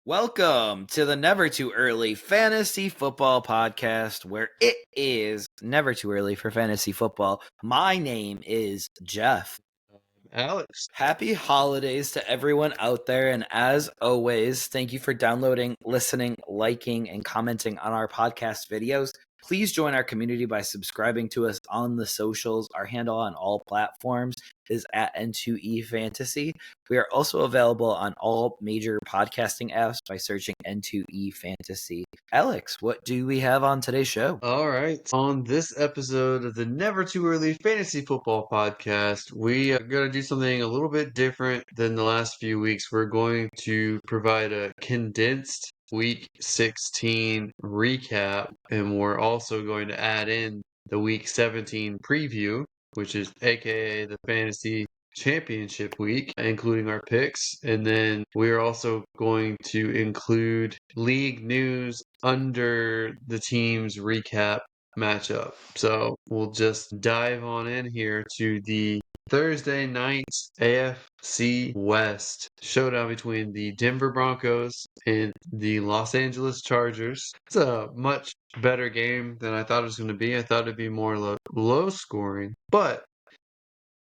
Welcome to the Never Too Early Fantasy Football Podcast, where it is never too early for fantasy football. My name is Jeff. Alex. Happy holidays to everyone out there, and as always, thank you for downloading, listening, liking, and commenting on our podcast videos. Please join our community by subscribing to us on the socials. Our handle on all platforms is at N2E Fantasy. We are also available on all major podcasting apps by searching N2E Fantasy. Alex, what do we have on today's show? All right. On this episode of the Never Too Early Fantasy Football Podcast, we are going to do something a little bit different than the last few weeks. We're going to provide a condensed Week 16 recap, and we're also going to add in the Week 17 preview, which is aka the Fantasy Championship week, including our picks. And then we're also going to include league news under the team's recap matchup. So we'll just dive on in here to the Thursday night AFC West showdown between the Denver Broncos and the Los Angeles Chargers. It's a much better game than I thought it was going to be. I thought it'd be more low scoring, but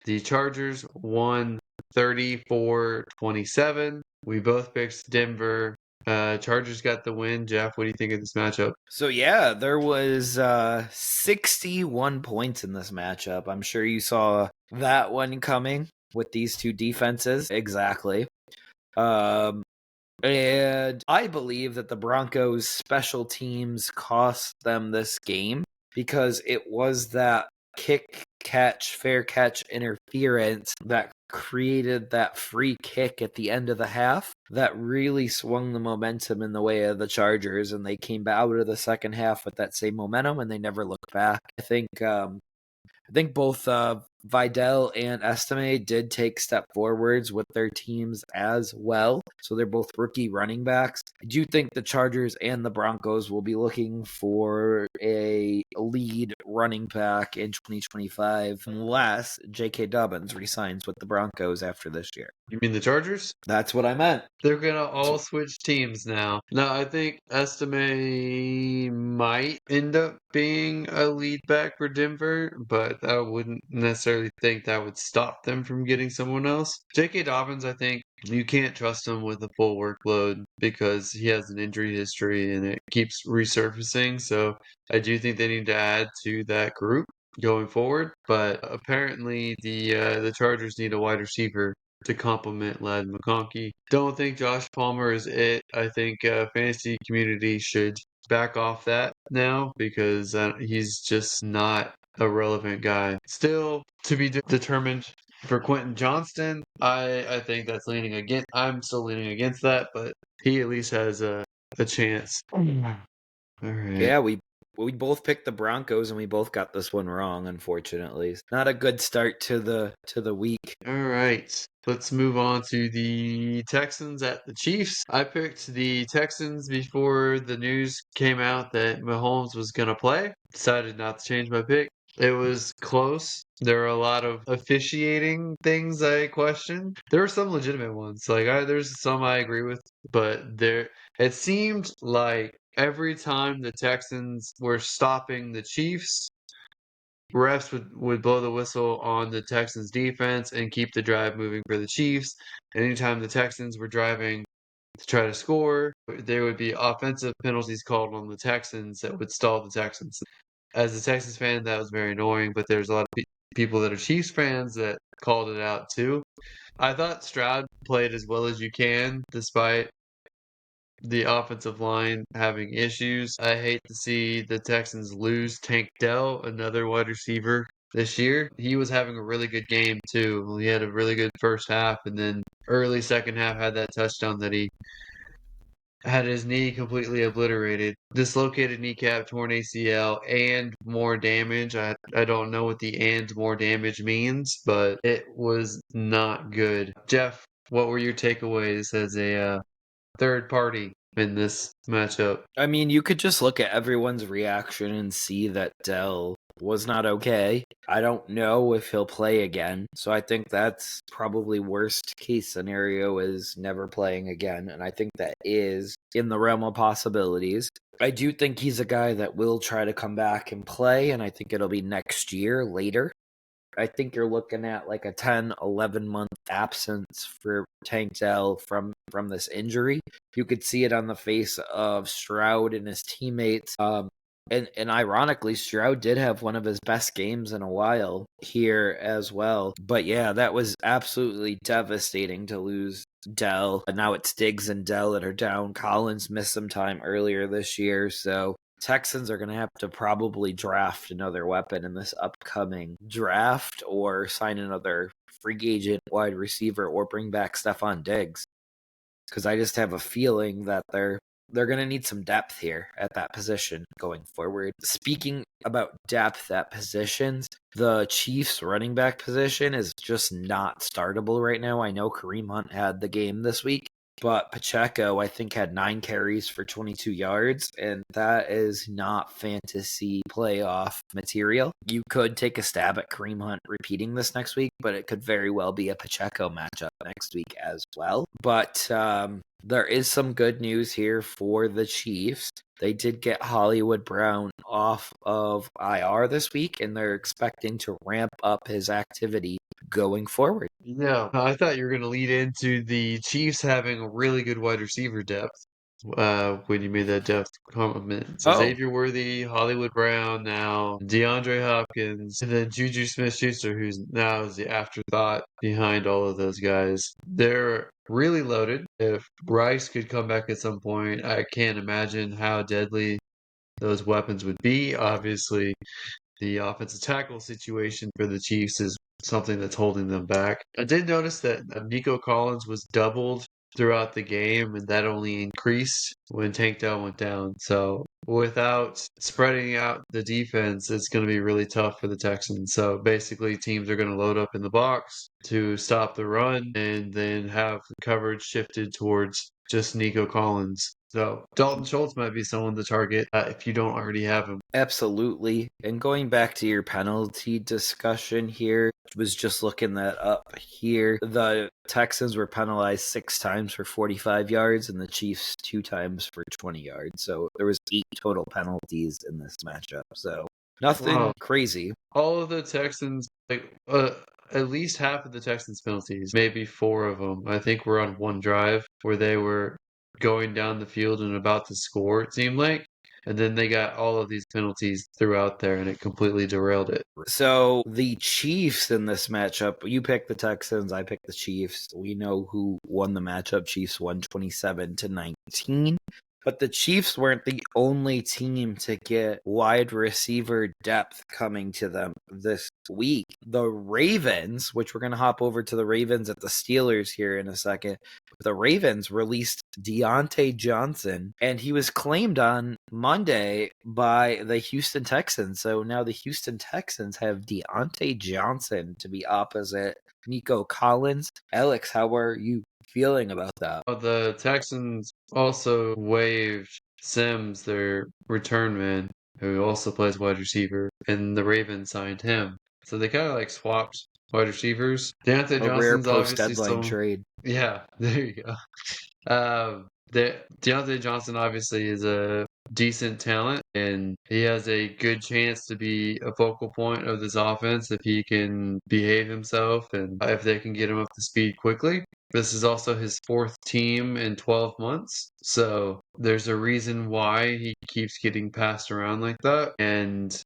the Chargers won 34-27. We both picked Denver. Chargers got the win. Jeff, what do you think of this matchup? So yeah, there was 61 points in this matchup. I'm sure you saw that one coming with these two defenses. Exactly. And I believe that the Broncos special teams cost them this game because it was that fair catch interference that created that free kick at the end of the half that really swung the momentum in the way of the Chargers, and they came out of the second half with that same momentum and they never looked back. I think both Vidal and Estime did take step forwards with their teams as well. So they're both rookie running backs. I do think the Chargers and the Broncos will be looking for a lead running back in 2025 unless J.K. Dobbins resigns with the Broncos after this year. You mean the Chargers? That's what I meant. They're going to all switch teams now. Now, I think Estime might end up being a lead back for Denver, but I wouldn't necessarily think that would stop them from getting someone else. J.K. Dobbins, I think you can't trust him with a full workload because he has an injury history and it keeps resurfacing. So I do think they need to add to that group going forward. But apparently the Chargers need a wide receiver to complement Ladd McConkey. Don't think Josh Palmer is it. I think fantasy community should back off that now because he's just not a relevant guy. Still to be determined for Quentin Johnston. I think that's leaning against. I'm still leaning against that, but he at least has a chance. All right. Yeah, we both picked the Broncos and we both got this one wrong, unfortunately. Not a good start to the week. All right. Let's move on to the Texans at the Chiefs. I picked the Texans before the news came out that Mahomes was going to play. Decided not to change my pick. It was close. There were a lot of officiating things I questioned. There were some legitimate ones. There's some I agree with, but it seemed like every time the Texans were stopping the Chiefs, refs would blow the whistle on the Texans defense and keep the drive moving for the Chiefs. Anytime the Texans were driving to try to score, there would be offensive penalties called on the Texans that would stall the Texans. As a Texans fan, that was very annoying, but there's a lot of people that are Chiefs fans that called it out too. I thought Stroud played as well as you can, despite the offensive line having issues. I hate to see the Texans lose Tank Dell, another wide receiver this year. He was having a really good game too. He had a really good first half, and then early second half had that touchdown that he had his knee completely obliterated. Dislocated kneecap, torn ACL, and more damage. I don't know what the and more damage means, but it was not good. Jeff, what were your takeaways as a third party in this matchup? I mean, you could just look at everyone's reaction and see that Dell was not okay. I don't know if he'll play again. So I think that's probably worst case scenario is never playing again. And I think that is in the realm of possibilities. I do think he's a guy that will try to come back and play, and I think it'll be next year later. I think you're looking at like a 10, 11-month absence for Tank Dell from this injury. You could see it on the face of Stroud and his teammates. And ironically, Stroud did have one of his best games in a while here as well. But yeah, that was absolutely devastating to lose Dell. And now it's Diggs and Dell that are down. Collins missed some time earlier this year, so Texans are going to have to probably draft another weapon in this upcoming draft or sign another free agent wide receiver or bring back Stephon Diggs. Because I just have a feeling that they're going to need some depth here at that position going forward. Speaking about depth at positions, the Chiefs running back position is just not startable right now. I know Kareem Hunt had the game this week, but Pacheco, I think, had 9 carries for 22 yards, and that is not fantasy playoff material. You could take a stab at Kareem Hunt repeating this next week, but it could very well be a Pacheco matchup next week as well. But there is some good news here for the Chiefs. They did get Hollywood Brown off of IR this week, and they're expecting to ramp up his activity going forward. Yeah, I thought you were going to lead into the Chiefs having a really good wide receiver depth when you made that depth comment. So Oh, Xavier Worthy, Hollywood Brown now, DeAndre Hopkins, and then Juju Smith-Schuster, who's now is the afterthought behind all of those guys. They're really loaded. If Rice could come back at some point, I can't imagine how deadly those weapons would be. Obviously, the offensive tackle situation for the Chiefs is something that's holding them back. I did notice that Nico Collins was doubled throughout the game, and that only increased when Tank Dell went down. So without spreading out the defense, it's going to be really tough for the Texans. So basically, teams are going to load up in the box to stop the run and then have the coverage shifted towards just Nico Collins. So Dalton Schultz might be someone to target if you don't already have him. absolutely. And going back to your penalty discussion here, was just looking that up here. The Texans were penalized 6 times for 45 yards and the Chiefs 2 times for 20 yards. So there was 8 total penalties in this matchup. So nothing crazy. All of the Texans, at least half of the Texans' penalties, maybe 4 of them, I think were on one drive where they were going down the field and about to score, it seemed like. And then they got all of these penalties throughout there, and it completely derailed it. So the Chiefs in this matchup, you picked the Texans, I picked the Chiefs. We know who won the matchup. Chiefs won 27-19. But the Chiefs weren't the only team to get wide receiver depth coming to them this week. The Ravens, which we're going to hop over to the Ravens at the Steelers here in a second, the Ravens released Deontay Johnson, and he was claimed on Monday by the Houston Texans. So now the Houston Texans have Deontay Johnson to be opposite Nico Collins. Alex, how are you feeling about that? The Texans also waived Sims, their return man, who also plays wide receiver, and the Ravens signed him. So they kind of like swapped wide receivers. Deontay A rare Johnson's obviously post-deadline still, trade. yeah, there you go. Deontay Johnson obviously is a decent talent, and he has a good chance to be a focal point of this offense if he can behave himself and if they can get him up to speed quickly. This is also his 4th team in 12 months, so there's a reason why he keeps getting passed around like that, and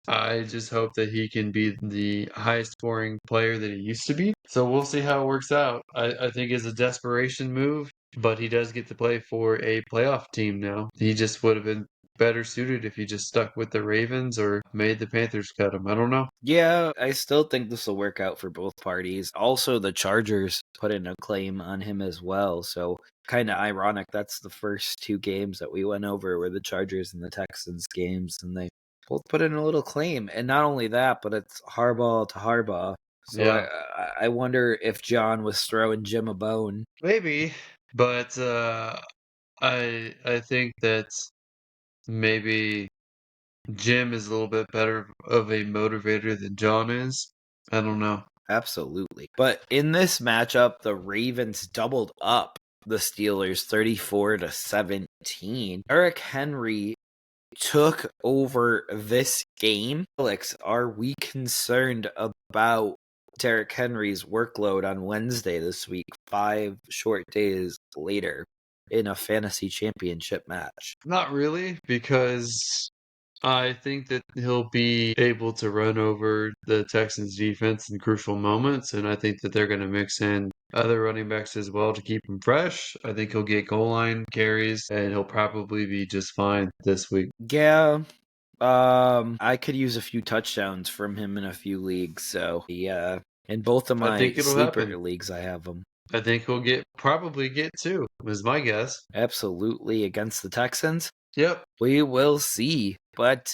I just hope that he can be the highest scoring player that he used to be. So we'll see how it works out. I think it's a desperation move, but he does get to play for a playoff team now. He just would have been better suited if he just stuck with the Ravens or made the Panthers cut him. I don't know. Yeah, I still think this will work out for both parties. Also, the Chargers put in a claim on him as well. So, kind of ironic. That's the first 2 games that we went over were the Chargers and the Texans games, and they both put in a little claim. And not only that, but it's Harbaugh to Harbaugh. So Yeah, I wonder if John was throwing Jim a bone. maybe, but I think that maybe Jim is a little bit better of a motivator than John is. I don't know. Absolutely. But in this matchup, the Ravens doubled up the Steelers 34-17. Eric Henry took over this game. Alex, are we concerned about Derrick Henry's workload on Wednesday this week, 5 short days later, in a fantasy championship match? Not really, because I think that he'll be able to run over the Texans defense in crucial moments, and I think that they're going to mix in other running backs as well to keep him fresh. I think he'll get goal line carries, and he'll probably be just fine this week. Yeah, I could use a few touchdowns from him in a few leagues, so yeah. In both of I my think it'll sleeper happen. leagues, I have him. I think he'll probably get two, is my guess. Absolutely against the Texans. Yep. We will see. But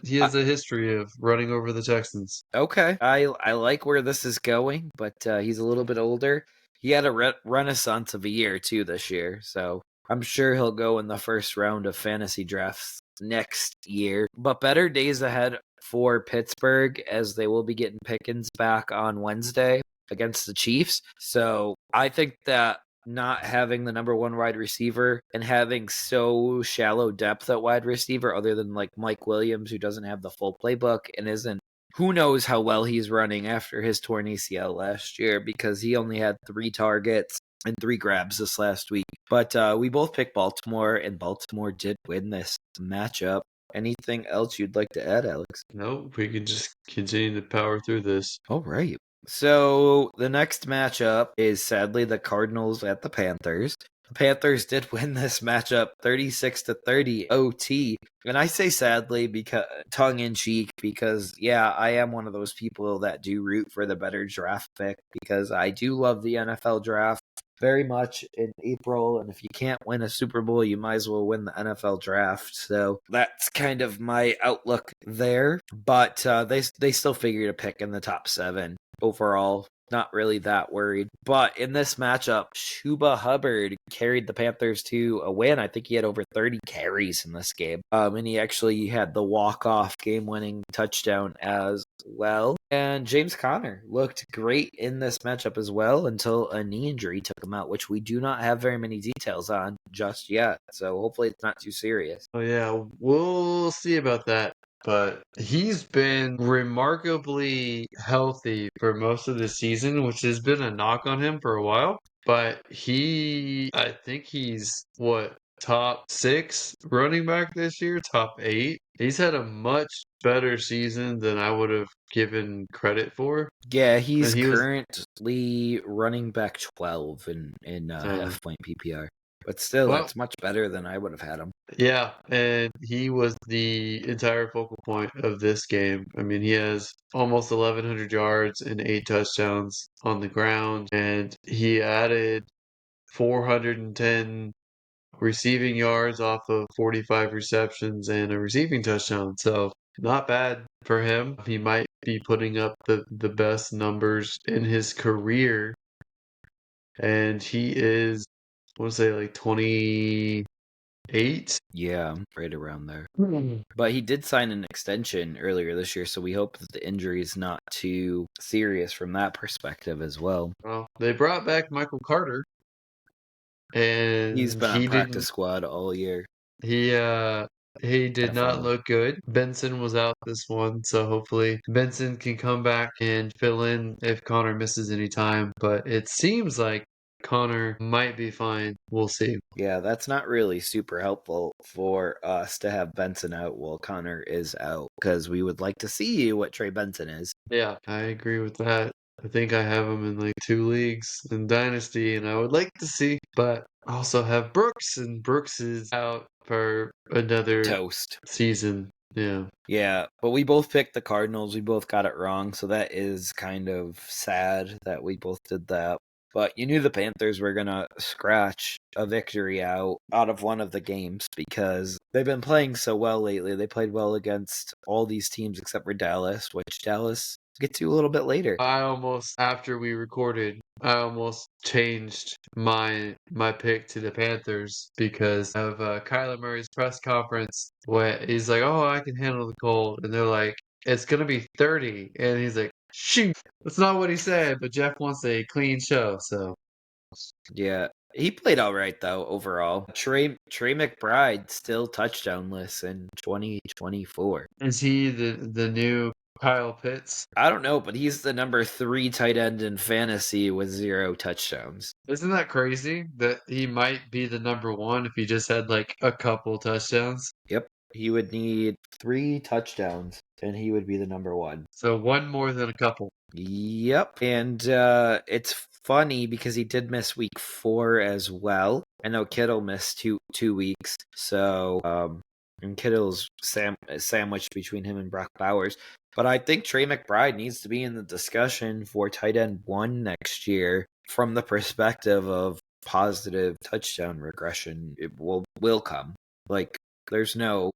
He has a history of running over the Texans. okay, I like where this is going, but he's a little bit older. He had a renaissance of a year too this year, so I'm sure he'll go in the first round of fantasy drafts next year. But better days ahead for Pittsburgh, as they will be getting Pickens back on Wednesday against the Chiefs. So I think that not having the number one wide receiver and having so shallow depth at wide receiver, other than like Mike Williams, who doesn't have the full playbook and isn't, who knows how well he's running after his torn ACL last year, because he only had 3 targets and 3 grabs this last week. But we both picked Baltimore, and Baltimore did win this matchup. Anything else you'd like to add, Alex? No, we can just continue to power through this. All right. So the next matchup is sadly the Cardinals at the Panthers. The Panthers did win this matchup 36-30 OT. And I say sadly because tongue in cheek, because yeah, I am one of those people that do root for the better draft pick, because I do love the NFL draft very much in April, and if you can't win a Super Bowl, you might as well win the NFL draft. So that's kind of my outlook there. But they still figured a pick in the top 7 overall. Not really that worried. But in this matchup, Chuba Hubbard carried the Panthers to a win. I think he had over 30 carries in this game. And he actually had the walk-off game-winning touchdown as well. And James Conner looked great in this matchup as well until a knee injury took him out, which we do not have very many details on just yet. So hopefully it's not too serious. Oh yeah, we'll see about that. But he's been remarkably healthy for most of the season, which has been a knock on him for a while. But I think he's top 6 running back this year, top 8. He's had a much better season than I would have given credit for. Yeah, And he's he was, currently running back 12 in uh, half point PPR. But still, well, that's much better than I would have had him. yeah, and he was the entire focal point of this game. I mean, he has almost 1,100 yards and 8 touchdowns on the ground, and he added 410 receiving yards off of 45 receptions and a receiving touchdown. So, not bad for him. He might be putting up the best numbers in his career, and he is, I want to say, like 28. Yeah, right around there. But he did sign an extension earlier this year, so we hope that the injury is not too serious from that perspective as well. Well, they brought back Michael Carter, He's and been on practice squad all year. he uh he Had did a not fumble. look good. Benson was out this one, so hopefully Benson can come back and fill in if Connor misses any time. But it seems like Connor might be fine. We'll see. Yeah, that's not really super helpful for us to have Benson out while Connor is out, because we would like to see what Trey Benson is. Yeah, I agree with that. I think I have him in like 2 leagues in Dynasty, and I would like to see, but I also have Brooks, and Brooks is out for another Toast. season. Yeah. Yeah, but we both picked the Cardinals. We both got it wrong, so that is kind of sad that we both did that. But you knew the Panthers were going to scratch a victory out of one of the games, because they've been playing so well lately. They played well against all these teams except for Dallas, which Dallas get to a little bit later. After we recorded, I almost changed my pick to the Panthers because of Kyler Murray's press conference where he's like, "Oh, I can handle the cold," and they're like, "It's gonna be 30," and he's like, "Shoot, that's not what he said." But Jeff wants a clean show, so Yeah. He played all right though overall. Trey McBride still touchdownless in 2024. is he the new Kyle Pitts? I don't know, but he's the number 3 tight end in fantasy with 0 touchdowns. Isn't that crazy that he might be the number one if he just had like a couple touchdowns? Yep. He would need 3 touchdowns and he would be the number 1. So one more than a couple. Yep. And it's funny because he did miss week 4 as well. I know Kittle missed two weeks. So and Kittle's sandwiched between him and Brock Bowers. But I think Trey McBride needs to be in the discussion for tight end 1 next year from the perspective of positive touchdown regression. It will come. Like there's no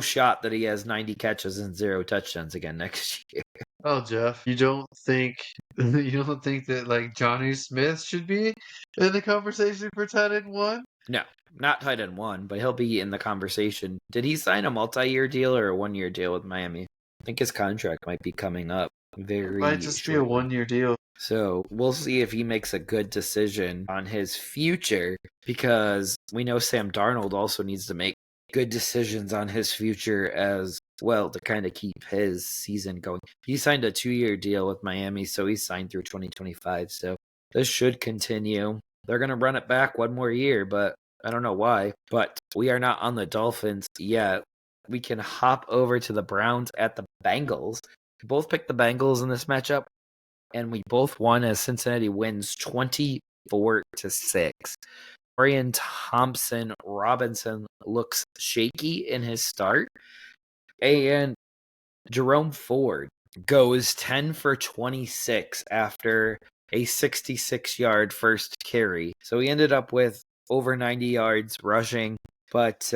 shot that he has 90 catches and 0 touchdowns again next year. Oh, Jeff, you don't think that like Johnny Smith should be in the conversation for tight end 1? No, not tight end 1, but he'll be in the conversation. Did he sign a multi-year deal or a 1-year deal with Miami? I think his contract might be coming up very Might just be a shortly. 1-year deal. So we'll see if he makes a good decision on his future because we know Sam Darnold also needs to make good decisions on his future as well to kind of keep his season going. He signed a 2-year deal with Miami, so he's signed through 2025. So this should continue. They're going to run it back one more year, but I don't know why. But we are not on the Dolphins yet. We can hop over to the Browns at the Bengals. We both picked the Bengals in this matchup, and we both won as Cincinnati wins 24-6. Dorian Thompson Robinson looks shaky in his start, and Jerome Ford goes 10 for 26 after a 66-yard first carry. So he ended up with over 90 yards rushing, but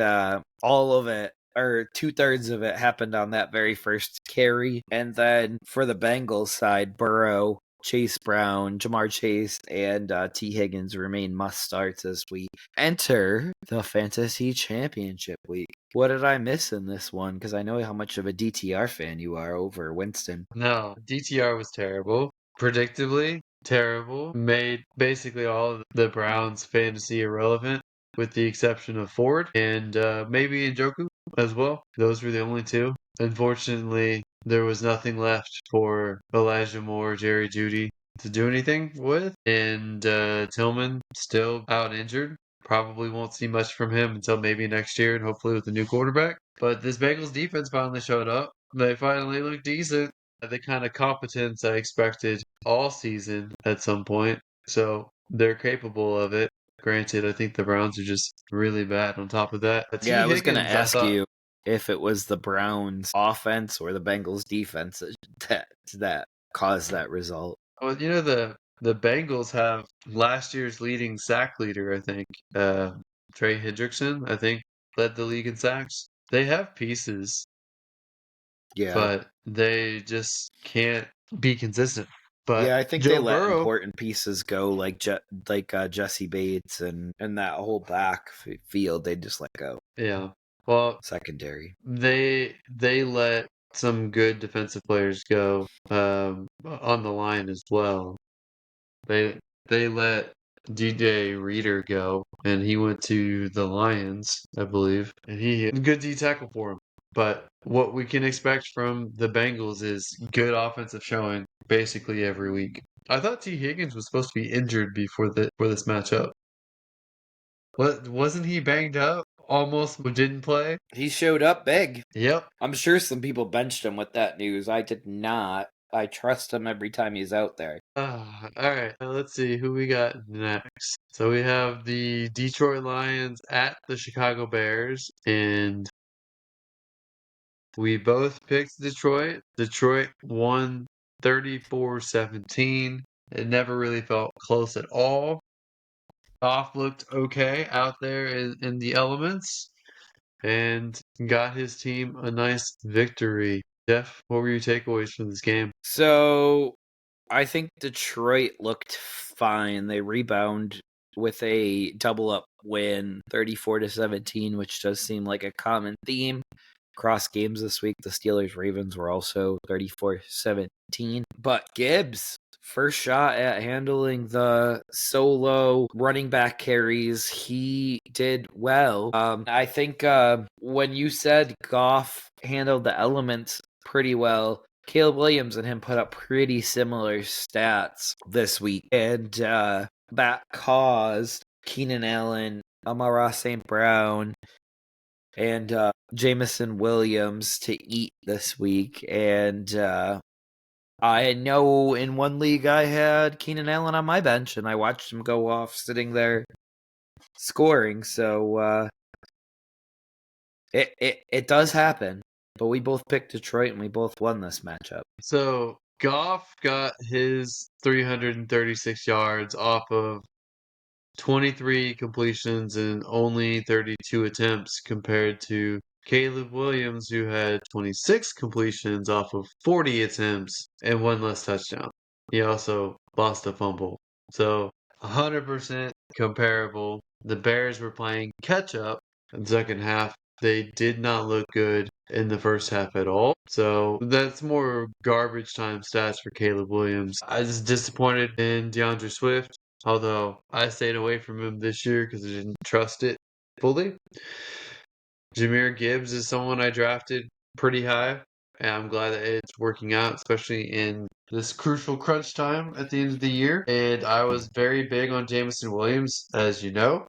all of it, or 2/3 of it, happened on that very first carry. And then for the Bengals side, Burrow, Chase Brown, Jamar Chase, and T. Higgins remain must-starts as we enter the Fantasy Championship Week. What did I miss in this one? Because I know how much of a DTR fan you are over Winston. No, DTR was terrible. Predictably terrible. Made basically all of the Browns fantasy irrelevant, with the exception of Ford and maybe Njoku as well. Those were the only two. Unfortunately, there was nothing left for Elijah Moore, Jerry Jeudy to do anything with, and Tillman still out injured. Probably won't see much from him until maybe next year, and hopefully with a new quarterback. But this Bengals defense finally showed up. They finally looked decent. The kind of competence I expected all season at some point. So they're capable of it. Granted, I think the Browns are just really bad on top of that. Yeah, I was going to I ask thought, you if it was the Browns offense or the Bengals defense that caused that result. well, the Bengals have last year's leading sack leader, I think. Trey Hendrickson, I think, led the league in sacks. They have pieces, Yeah. but they just can't be consistent. But Yeah, I think they Joe let Burrow, important pieces go like Jesse Bates and that whole back field they just let go. yeah. Well, Secondary. they let some good defensive players go on the line as well. They let DJ Reader go, and he went to the Lions, I believe, and he good D tackle for him. But what we can expect from the Bengals is good offensive showing basically every week. I thought T. Higgins was supposed to be injured for this matchup. What wasn't he banged up? Almost didn't play. He showed up big. Yep. I'm sure some people benched him with that news. I did not. I trust him every time he's out there. All right. Let's see who we got next. So we have the Detroit Lions at the Chicago Bears, and we both picked Detroit. Detroit won 34-17. It never really felt close at all. Goff looked okay out there in the elements and got his team a nice victory. Jeff, what were your takeaways from this game? So I think Detroit looked fine. They rebound with a double up win, 34-17, which does seem like a common theme across games this week. The Steelers Ravens were also 34-17. But Gibbs, first shot at handling the solo running back carries, he did well. I think when you said Goff handled the elements pretty well, Caleb Williams and him put up pretty similar stats this week. And that caused Keenan Allen, Amon-Ra St. Brown, and Jamison Williams to eat this week. And I know in one league I had Keenan Allen on my bench, and I watched him go off sitting there scoring. So it does happen. But we both picked Detroit, and we both won this matchup. So Goff got his 336 yards off of 23 completions and only 32 attempts compared to Caleb Williams, who had 26 completions off of 40 attempts and one less touchdown. He also lost a fumble. So 100% comparable. The Bears were playing catch up in the second half. They did not look good in the first half at all. So that's more garbage time stats for Caleb Williams. I was disappointed in DeAndre Swift, although I stayed away from him this year because I didn't trust it fully. Jahmyr Gibbs is someone I drafted pretty high, and I'm glad that it's working out, especially in this crucial crunch time at the end of the year. And I was very big on Jamison Williams, as you know.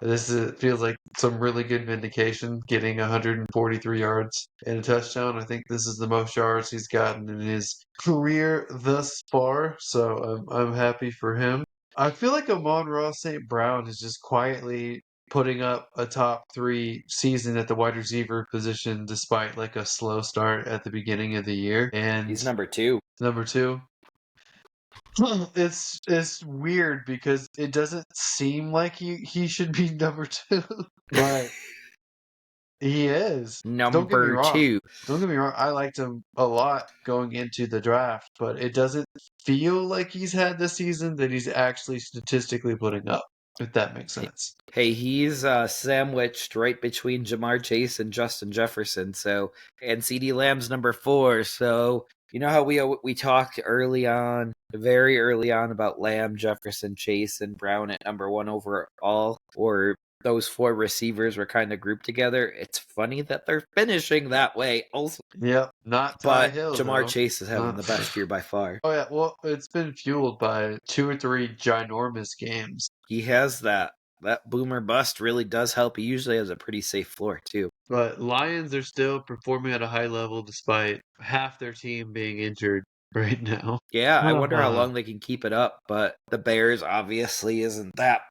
Feels like some really good vindication, getting 143 yards and a touchdown. I think this is the most yards he's gotten in his career thus far, so I'm happy for him. I feel like Amon-Ra St. Brown is just quietly putting up a top 3 season at the wide receiver position despite like a slow start at the beginning of the year. And He's number 2. Number 2. It's weird because it doesn't seem like he should be number 2, but he is. Don't get me Number wrong. 2. Don't get me wrong. I liked him a lot going into the draft, but it doesn't feel like he's had the season that he's actually statistically putting up, if that makes sense. Hey, he's sandwiched right between Jamar Chase and Justin Jefferson. And CeeDee Lamb's number 4. So you know how we talked very early on about Lamb, Jefferson, Chase, and Brown at number 1 overall, or those 4 receivers were kind of grouped together. It's funny that they're finishing that way also. Yep, not Ty But Hill, Jamar though. Chase is having the best year by far. Oh yeah, well, it's been fueled by 2 or 3 ginormous games. He has that boomer bust really does help. He usually has a pretty safe floor too. But Lions are still performing at a high level despite half their team being injured right now. Yeah, I wonder how long they can keep it up, but the Bears obviously isn't that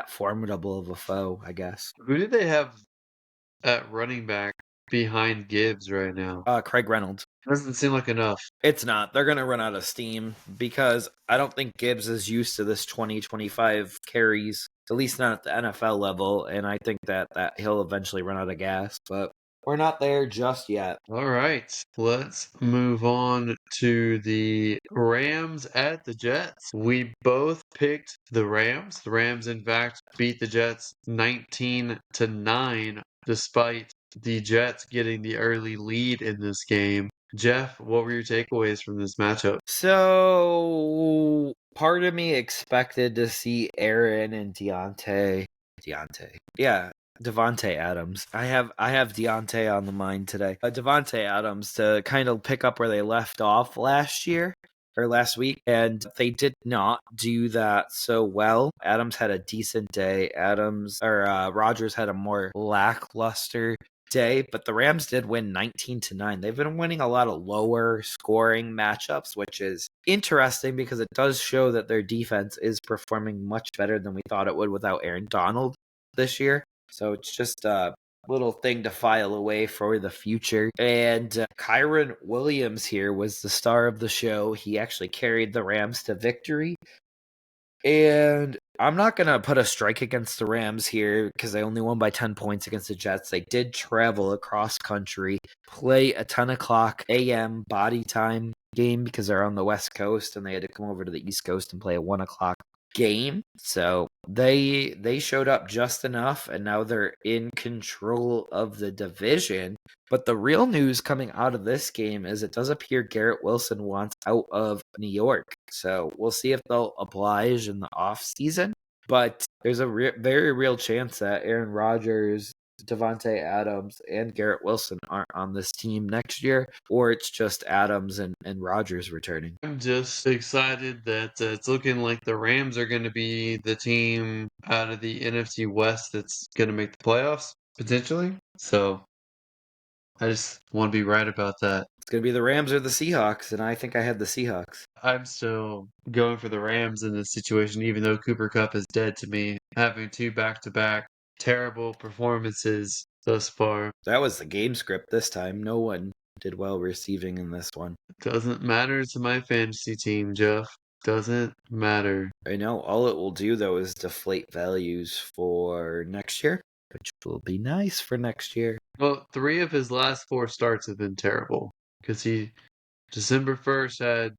formidable of a foe, I guess. Who do they have at running back behind Gibbs right now? Craig Reynolds. Doesn't seem like enough. It's not. They're going to run out of steam because I don't think Gibbs is used to this 20-25 carries, at least not at the NFL level, and I think that he'll eventually run out of gas, but we're not there just yet. All right, let's move on to the Rams at the Jets. We both picked the Rams. The Rams, in fact, beat the Jets 19-9, despite the Jets getting the early lead in this game. Jeff, what were your takeaways from this matchup? So, part of me expected to see Aaron and Devontae Adams. I have Deontay on the mind today. Devontae Adams to kind of pick up where they left off last week, and they did not do that so well. Adams had a decent day. Rodgers had a more lackluster day, but the Rams did win 19-9. They've been winning a lot of lower scoring matchups, which is interesting because it does show that their defense is performing much better than we thought it would without Aaron Donald this year. So it's just a little thing to file away for the future. And Kyren Williams here was the star of the show. He actually carried the Rams to victory. And I'm not going to put a strike against the Rams here because they only won by 10 points against the Jets. They did travel across country, play a 10 o'clock a.m. body time game because they're on the West Coast, and they had to come over to the East Coast and play a 1 o'clock game. So they showed up just enough, and now they're in control of the division. But the real news coming out of this game is it does appear Garrett Wilson wants out of New York. So we'll see if they'll oblige in the offseason. But there's a very real chance that Aaron Rodgers, Devontae Adams, and Garrett Wilson aren't on this team next year, or it's just Adams and Rodgers returning. I'm just excited that it's looking like the Rams are going to be the team out of the NFC West that's going to make the playoffs, potentially. So I just want to be right about that. It's going to be the Rams or the Seahawks, and I think I had the Seahawks. I'm still going for the Rams in this situation, even though Cooper Kupp is dead to me. Having two back-to-back terrible performances thus far That was the game script this time. No one did well receiving in this one. doesn't matter to my fantasy team, Jeff. Doesn't matter. I know all it will do, though, is deflate values for next year, which will be nice for next year. Well, 3 of his last 4 starts have been terrible because December 1st had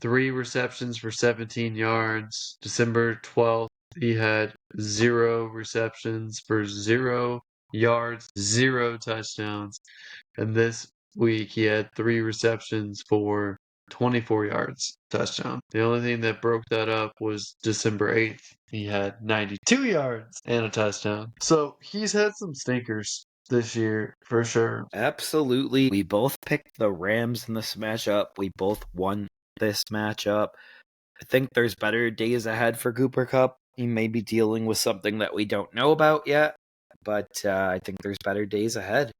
3 receptions for 17 yards. December 12th, he had 0 receptions for 0 yards, 0 touchdowns. And this week, he had 3 receptions for 24 yards, touchdown. The only thing that broke that up was December 8th. He had 92 yards and a touchdown. So he's had some stinkers this year for sure. Absolutely. We both picked the Rams in this matchup. We both won this matchup. I think there's better days ahead for Cooper Kupp. He may be dealing with something that we don't know about yet, but I think there's better days ahead.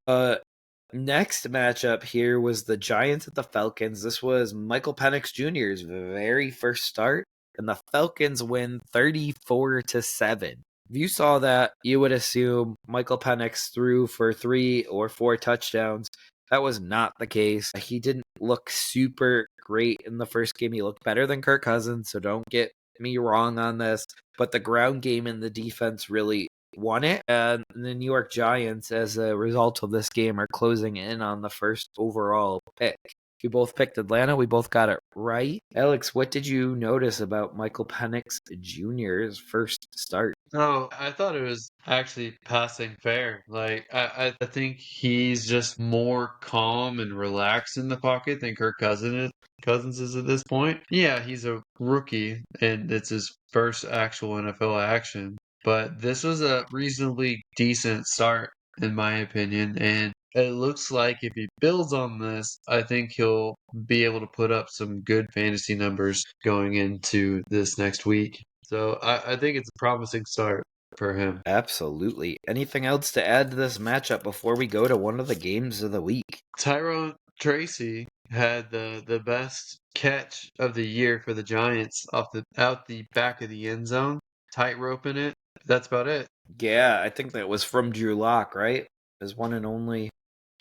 Next matchup here was the Giants at the Falcons. This was Michael Penix Jr.'s very first start, and the Falcons win 34-7. If you saw that, you would assume Michael Penix threw for 3 or 4 touchdowns. That was not the case. He didn't look super great in the first game. He looked better than Kirk Cousins, so don't get me wrong on this. But the ground game and the defense really won it. And the New York Giants, as a result of this game, are closing in on the first overall pick. We both picked Atlanta. We both got it right. Alex, what did you notice about Michael Penix Jr.'s first start? Oh, I thought it was actually passing fair. Like I think he's just more calm and relaxed in the pocket than Cousins is at this point. Yeah, he's a rookie and it's his first actual NFL action. But this was a reasonably decent start, in my opinion, and it looks like if he builds on this, I think he'll be able to put up some good fantasy numbers going into this next week. So I think it's a promising start for him. Absolutely. Anything else to add to this matchup before we go to one of the games of the week? Tyrone Tracy had the best catch of the year for the Giants out the back of the end zone, tight roping it. That's about it. Yeah, I think that was from Drew Lock, right? His one and only. Or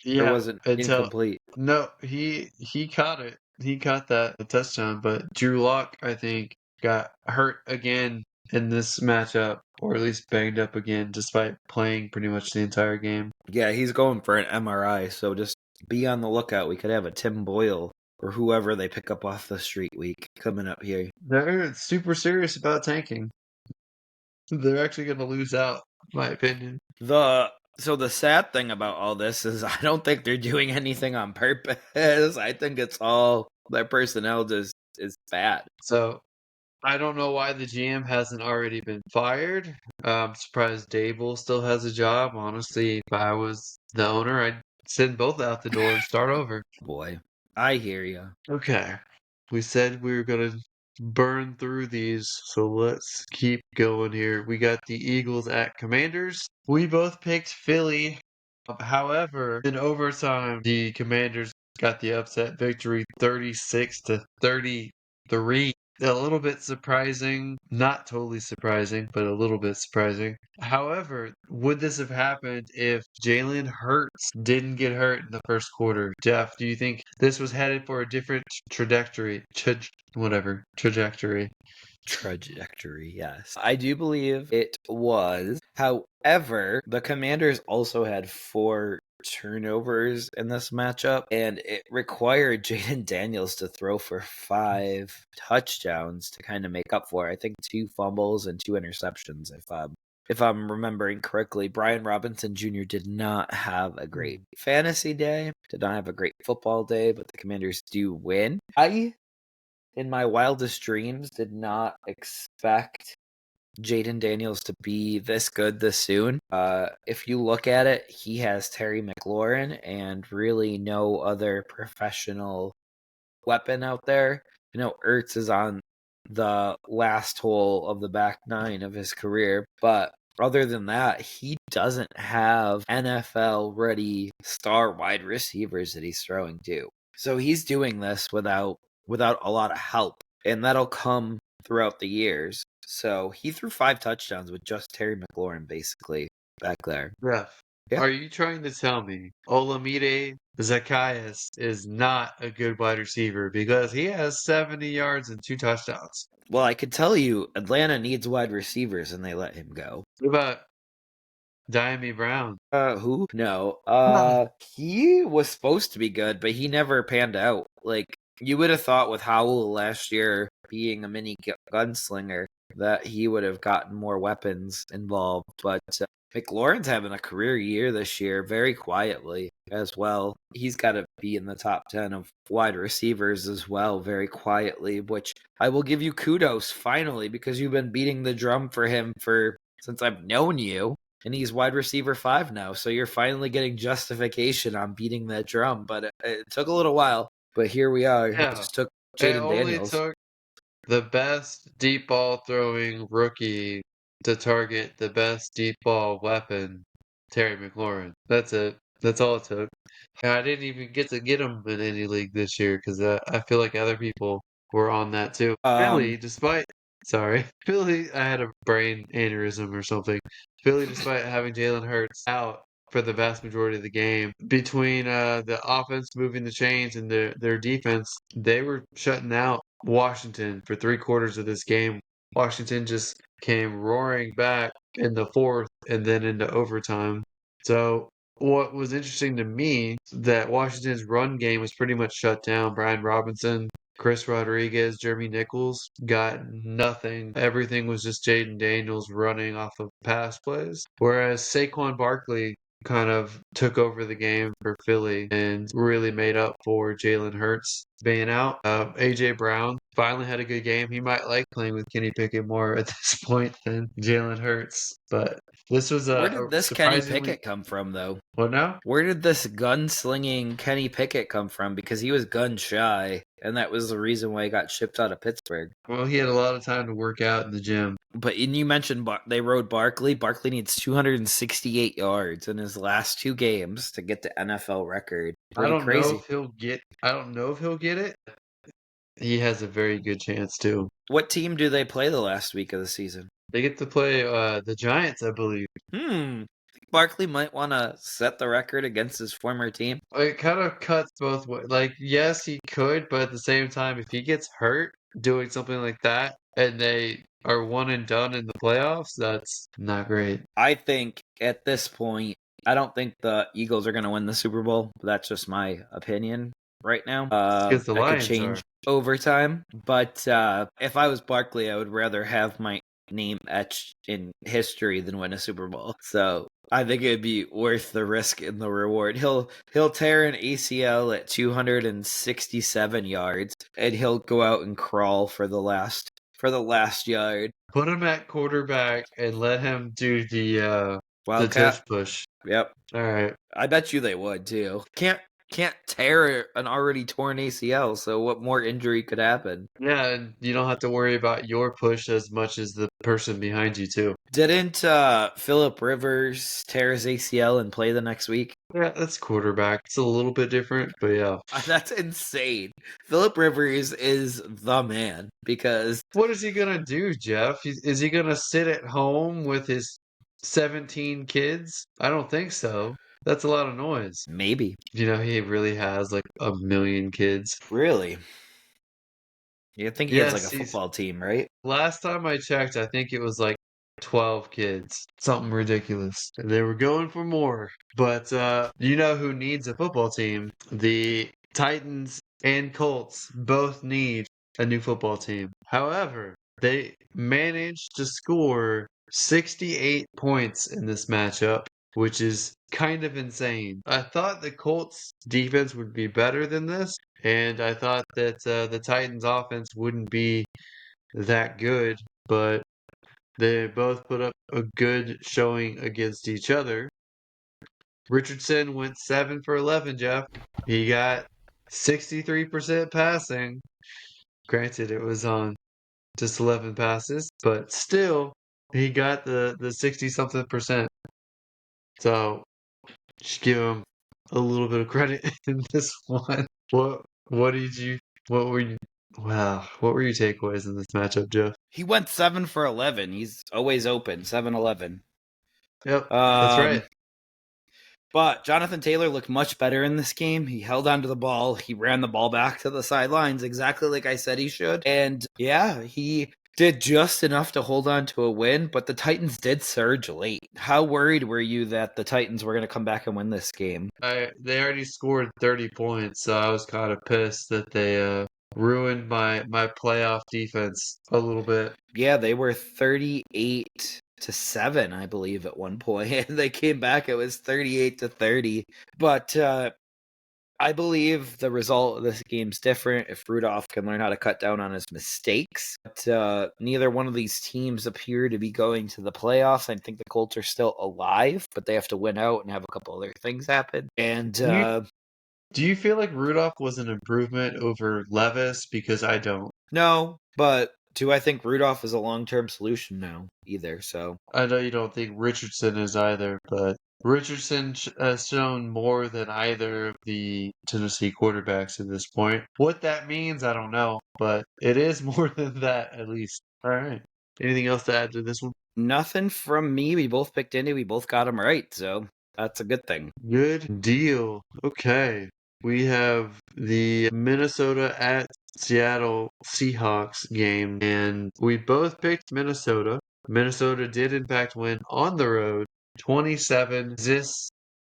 Yeah, was it until incomplete? no, he caught it. He caught that touchdown, but Drew Lock, I think, got hurt again in this matchup, or at least banged up again, despite playing pretty much the entire game. Yeah, he's going for an MRI, so just be on the lookout. We could have a Tim Boyle or whoever they pick up off the street week coming up here. They're super serious about tanking. They're actually going to lose out, in my opinion. So the sad thing about all this is I don't think they're doing anything on purpose. I think it's all their personnel just is bad. So I don't know why the GM hasn't already been fired. I'm surprised Dable still has a job. Honestly, if I was the owner, I'd send both out the door and start over. Boy, I hear you. Okay. We said we were going to burn through these, so let's keep going here. We got the Eagles at Commanders. We both picked Philly. However, in overtime, the Commanders got the upset victory 36-33. A little bit surprising, not totally surprising, but a little bit surprising. However, would this have happened if Jalen Hurts didn't get hurt in the first quarter? Jeff, do you think this was headed for a different trajectory? Trajectory. trajectory, yes. I do believe it was. However, the Commanders also had 4 turnovers in this matchup, and it required Jaden Daniels to throw for 5 touchdowns to kind of make up for it. I think 2 fumbles and 2 interceptions, if I'm remembering correctly. Brian Robinson Jr. did not have a great fantasy day, did not have a great football day, but the Commanders do win. I, in my wildest dreams, did not expect Jaden Daniels to be this good this soon. If you look at it, he has Terry McLaurin and really no other professional weapon out there. Ertz is on the last hole of the back nine of his career, but other than that, he doesn't have NFL ready star wide receivers that he's throwing to. So he's doing this without a lot of help, and that'll come throughout the years. So he threw 5 touchdowns with just Terry McLaurin basically back there. Ref, Yeah. are you trying to tell me Olamide Zacchaeus is not a good wide receiver because he has 70 yards and 2 touchdowns? Well, I could tell you Atlanta needs wide receivers and they let him go. What about Diami Brown? Who? No. Ah. He was supposed to be good, but he never panned out. Like, you would have thought with Howell last year being a mini gunslinger that he would have gotten more weapons involved, but McLaurin's having a career year this year, very quietly as well. He's got to be in the top 10 of wide receivers as well, very quietly, which I will give you kudos finally, because you've been beating the drum for him since I've known you. And he's wide receiver 5 now, so you're finally getting justification on beating that drum. But it took a little while, but here we are. It Yeah, just took it Jaden only Daniels. took the best deep ball throwing rookie to target the best deep ball weapon, Terry McLaurin. That's it. That's all it took. And I didn't even get to get him in any league this year because I feel like other people were on that too. Philly, sorry, Philly, I had a brain aneurysm or something. Philly, despite having Jalen Hurts out for the vast majority of the game, between the offense moving the chains and their defense, they were shutting out Washington for 3 quarters of this game. Washington just came roaring back in the fourth and then into overtime. So what was interesting to me that Washington's run game was pretty much shut down. Brian Robinson, Chris Rodriguez, Jeremy Nichols got nothing. Everything was just Jaden Daniels running off of pass plays. Whereas Saquon Barkley kind of took over the game for Philly and really made up for Jalen Hurts being out. AJ Brown finally had a good game. He might like playing with Kenny Pickett more at this point than Jalen Hurts, but this was Where a did this Kenny surprisingly. Pickett come from, though? What now? Where did this gunslinging Kenny Pickett come from? Because he was gun shy, and that was the reason why he got shipped out of Pittsburgh. Well, he had a lot of time to work out in the gym. But you mentioned they rode Barkley. Barkley needs 268 yards in his last 2 games to get the NFL record. Pretty crazy. I don't know if he'll get it. He has a very good chance too. What team do they play the last week of the season? They get to play the Giants, I believe. Barkley might want to set the record against his former team. It kind of cuts both ways. Like, yes, he could, but at the same time, if he gets hurt doing something like that and they are one and done in the playoffs, that's not great. I think at this point, I don't think the Eagles are going to win the Super Bowl. That's just my opinion right now. Because the That could Lions change are. over time. But if I was Barkley, I would rather have my name etched in history than win a Super Bowl. So I think it'd be worth the risk and the reward. He'll tear an ACL at 267 yards, and he'll go out and crawl for the last yard. Put him at quarterback and let him do the Wildcat. tush push. Yep. All right. I bet you they would too. Can't tear an already torn ACL, so what more injury could happen? Yeah, and you don't have to worry about your push as much as the person behind you too. Didn't Philip Rivers tear his ACL and play the next week? Yeah, that's quarterback. It's a little bit different, but yeah. That's insane. Philip Rivers is the man because What is he gonna do, Jeff? Is he gonna sit at home with his 17 kids? I don't think so. That's a lot of noise. maybe. You know, he really has like a million kids. Really? You think he has like Yes, a he's football team, right? last time I checked, I think it was like 12 kids. Something ridiculous. They were going for more. But you know who needs a football team? The Titans and Colts both need a new football team. However, they managed to score 68 points in this matchup, which is kind of insane. I thought the Colts defense would be better than this, and I thought that the Titans offense wouldn't be that good, but they both put up a good showing against each other. Richardson went 7 for 11, Jeff. He got 63% passing. Granted, it was on just 11 passes, but still, he got the 60 something percent. So, just give him a little bit of credit in this one. What did you what were you wow, what were your takeaways in this matchup, Jeff? He went 7 for 11. He's always open, 7-11. Yep, that's right. Um, but Jonathan Taylor looked much better in this game. He held onto the ball. He ran the ball back to the sidelines exactly like I said he should. And yeah, he did just enough to hold on to a win, but the Titans did surge late. How worried were you that the Titans were going to come back and win this game? They already scored 30 points, so I was kind of pissed that they ruined my playoff defense a little bit. Yeah, they were 38-7, I believe, at one point. And they came back, it was 38-30. But I believe the result of this game's different if Rudolph can learn how to cut down on his mistakes. But neither one of these teams appear to be going to the playoffs. I think the Colts are still alive, but they have to win out and have a couple other things happen. And Do you do you feel like Rudolph was an improvement over Levis? Because I don't. no, but do I think Rudolph is a long-term solution? No, either. So I know you don't think Richardson is either, but Richardson has shown more than either of the Tennessee quarterbacks at this point. What that means, I don't know, but it is more than that at least. All right. Anything else to add to this one? nothing from me. We both picked Indy. We both got him right. So that's a good thing. Good deal. Okay. We have the Minnesota at Seattle Seahawks game, and we both picked Minnesota. Minnesota did, in fact, win on the road 27. This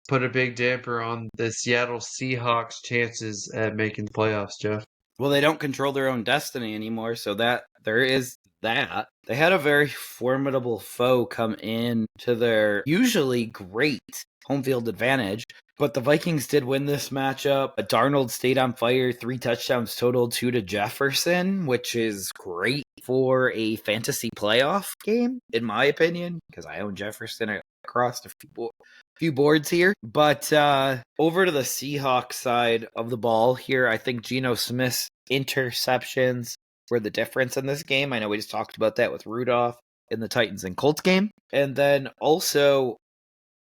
put a big damper on the Seattle Seahawks' chances at making the playoffs, Jeff. Well, they don't control their own destiny anymore, so that there is that. They had a very formidable foe come in to their usually great home field advantage, but the Vikings did win this matchup. Darnold stayed on fire, 3 touchdowns total, 2 to Jefferson, which is great for a fantasy playoff game, in my opinion, because I own Jefferson across a few boards here. But over to the Seahawks side of the ball here, I think Geno Smith's interceptions were the difference in this game. I know we just talked about that with Rudolph in the Titans and Colts game. And then also,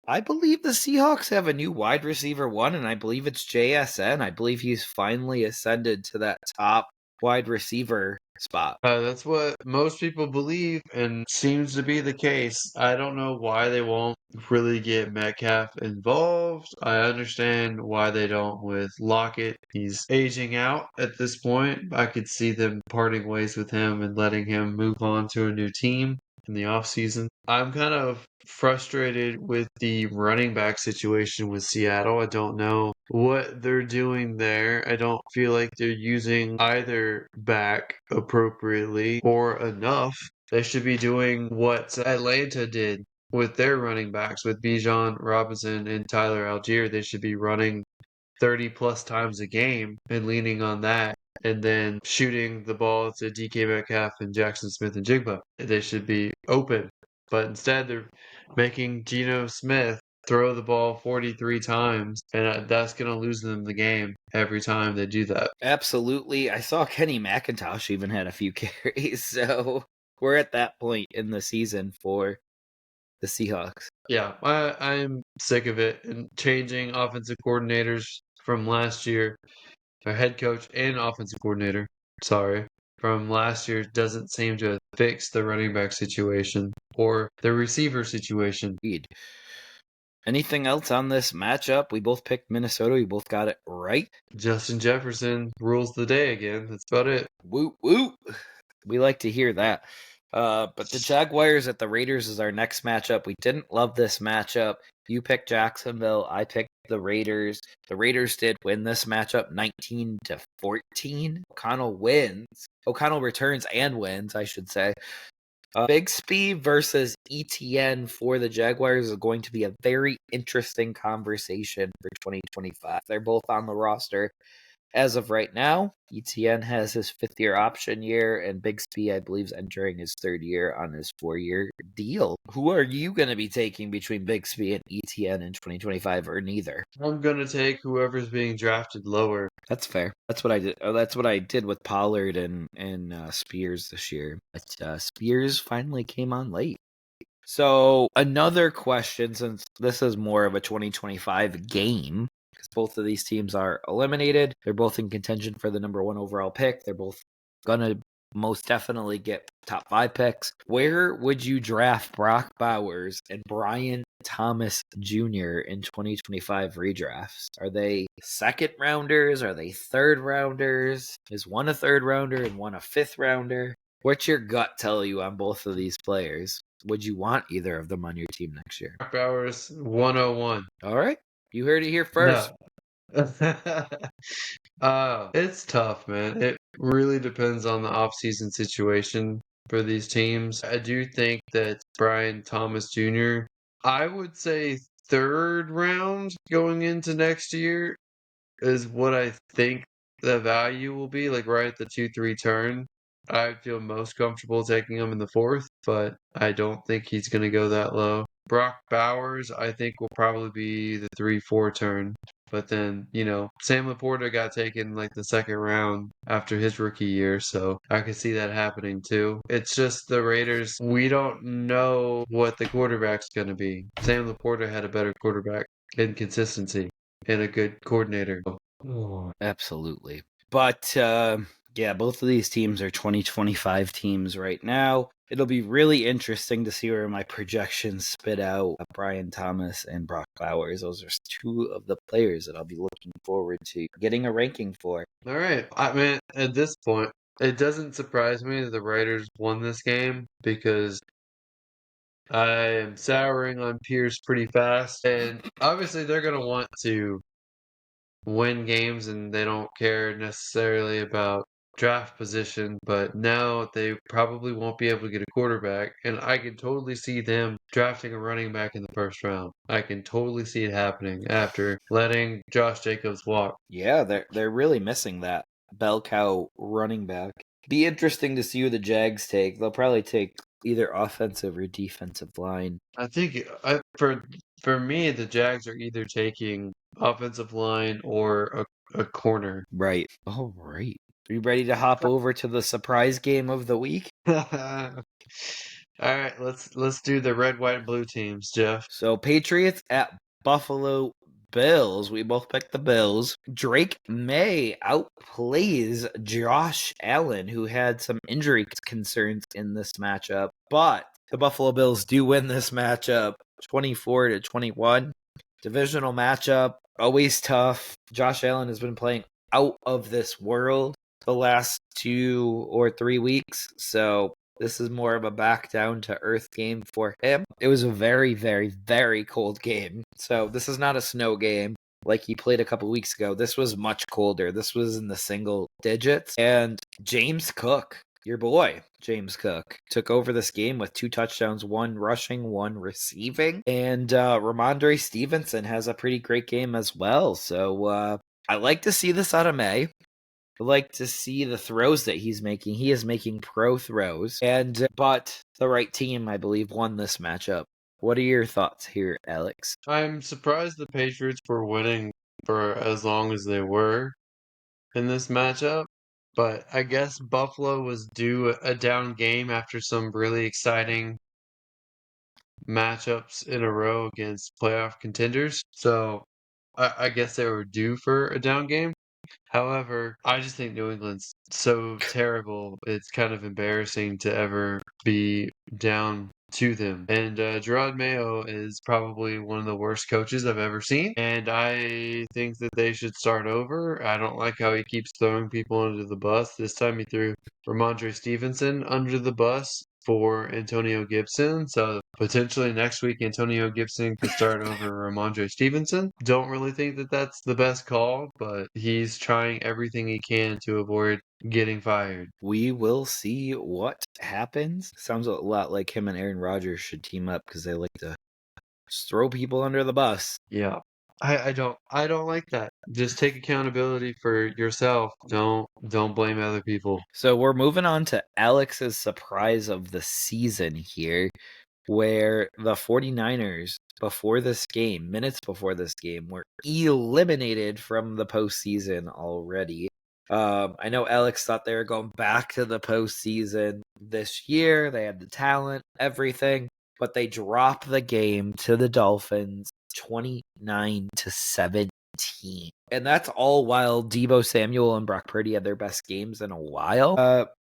I believe the Seahawks have a new wide receiver one, and I believe it's JSN. I believe he's finally ascended to that top wide receiver spot. That's what most people believe and seems to be the case. I don't know why they won't really get Metcalf involved. I understand why they don't with Lockett. He's aging out at this point. I could see them parting ways with him and letting him move on to a new team in the offseason. I'm kind of frustrated with the running back situation with Seattle. I don't know what they're doing there. I don't feel like they're using either back appropriately or enough. They should be doing what Atlanta did with their running backs, with Bijan Robinson and Tyler Algier. They should be running 30 plus times a game and leaning on that and then shooting the ball to DK Metcalf and Jackson Smith and Jigba. They should be open. But instead, they're making Geno Smith throw the ball 43 times, and that's going to lose them the game every time they do that. Absolutely. I saw Kenny McIntosh even had a few carries, so we're at that point in the season for the Seahawks. Yeah, I'm sick of it and changing offensive coordinators from last year. Our head coach and offensive coordinator, sorry, from last year doesn't seem to fix the running back situation or the receiver situation. Indeed. Anything else on this matchup? We both picked Minnesota. We both got it right. Justin Jefferson rules the day again. That's about it. Woot woot. We like to hear that. But the Jaguars at the Raiders is our next matchup. We didn't love this matchup. You picked Jacksonville. I picked the Raiders. The Raiders did win this matchup 19-14. O'Connell returns and wins, I should say. Bigsby versus ETN for the Jaguars is going to be a very interesting conversation for 2025. They're both on the roster as of right now. ETN has his 5th-year option year, and Bigsby, I believe, is entering his 3rd year on his 4-year deal. Who are you going to be taking between Bigsby and ETN in 2025, or neither? I'm going to take whoever's being drafted lower. That's fair. That's what I did. That's what I did with Pollard and Spears this year. But Spears finally came on late. So another question, since this is more of a 2025 game, because both of these teams are eliminated. They're both in contention for the number 1 overall pick. They're both going to most definitely get top 5 picks. Where would you draft Brock Bowers and Brian Thomas Jr. in 2025 redrafts? Are they 2nd rounders? Are they 3rd rounders? Is one a 3rd rounder and one a 5th rounder? What's your gut tell you on both of these players? Would you want either of them on your team next year? Brock Bowers 101. All right. You heard it here first. No. It's tough, man. It really depends on the offseason situation for these teams. I do think that Brian Thomas Jr., I would say 3rd round going into next year is what I think the value will be, like right at the 2-3 turn. I feel most comfortable taking him in the 4th, but I don't think he's going to go that low. Brock Bowers, I think, will probably be the 3-4 turn. But then, Sam Laporta got taken like the 2nd round after his rookie year, so I could see that happening too. It's just the Raiders, we don't know what the quarterback's going to be. Sam Laporta had a better quarterback in consistency and a good coordinator. Absolutely. But yeah, both of these teams are 2025 teams right now. It'll be really interesting to see where my projections spit out Brian Thomas and Brock Bowers. Those are 2 of the players that I'll be looking forward to getting a ranking for. All right. I mean, at this point, it doesn't surprise me that the Raiders won this game because I am souring on Pierce pretty fast. And obviously, they're going to want to win games and they don't care necessarily about draft position, but now they probably won't be able to get a quarterback, and I can totally see them drafting a running back in the 1st round. I can totally see it happening after letting Josh Jacobs walk. Yeah, they're really missing that bell cow running back. Be interesting to see who the Jags take. They'll probably take either offensive or defensive line. I think for me, the Jags are either taking offensive line or a corner. Right. All right. Are you ready to hop over to the surprise game of the week? All right, let's do the red, white, and blue teams, Jeff. So Patriots at Buffalo Bills. We both picked the Bills. Drake May outplays Josh Allen, who had some injury concerns in this matchup. But the Buffalo Bills do win this matchup 24-21. Divisional matchup, always tough. Josh Allen has been playing out of this world the last 2 or 3 weeks. So this is more of a back down to earth game for him. It was a very, very, very cold game. So this is not a snow game like he played a couple weeks ago. This was much colder. This was in the single digits. And James Cook, your boy, James Cook, took over this game with 2 touchdowns, 1 rushing, 1 receiving. And Ramondre Stevenson has a pretty great game as well. So I like to see this out of May. I like to see the throws that he's making. He is making pro throws. But the right team, I believe, won this matchup. What are your thoughts here, Alex? I'm surprised the Patriots were winning for as long as they were in this matchup, but I guess Buffalo was due a down game after some really exciting matchups in a row against playoff contenders. So I guess they were due for a down game. However, I just think New England's so terrible. It's kind of embarrassing to ever be down to them. And Gerard Mayo is probably one of the worst coaches I've ever seen. And I think that they should start over. I don't like how he keeps throwing people under the bus. This time he threw Ramondre Stevenson under the bus for Antonio Gibson. So potentially next week, Antonio Gibson could start over Ramondre Stevenson. Don't really think that that's the best call, but he's trying everything he can to avoid getting fired. We will see what happens. Sounds a lot like him and Aaron Rodgers should team up because they like to just throw people under the bus. Yeah. I don't like that. Just take accountability for yourself. Don't blame other people. So we're moving on to Alex's surprise of the season here, where the 49ers, minutes before this game, were eliminated from the postseason already. I know Alex thought they were going back to the postseason this year. They had the talent, everything, but they dropped the game to the Dolphins 29-17. And that's all while Deebo Samuel and Brock Purdy had their best games in a while. But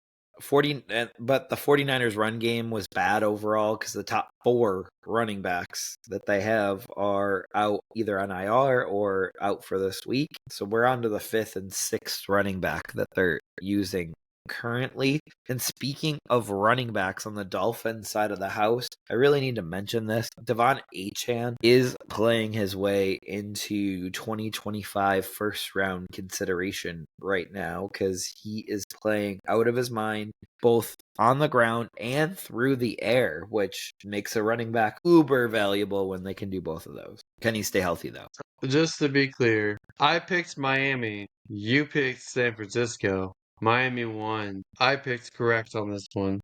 the 49ers run game was bad overall because the top 4 running backs that they have are out either on IR or out for this week. So we're on to the 5th and 6th running back that they're using currently. And speaking of running backs on the Dolphins side of the house, I really need to mention this. Devon Achane is playing his way into 2025 first round consideration right now because he is playing out of his mind, both on the ground and through the air, which makes a running back uber valuable when they can do both of those. Can he stay healthy, though? Just to be clear, I picked Miami. You picked San Francisco. Miami won. I picked correct on this one.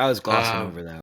I was glossing over that.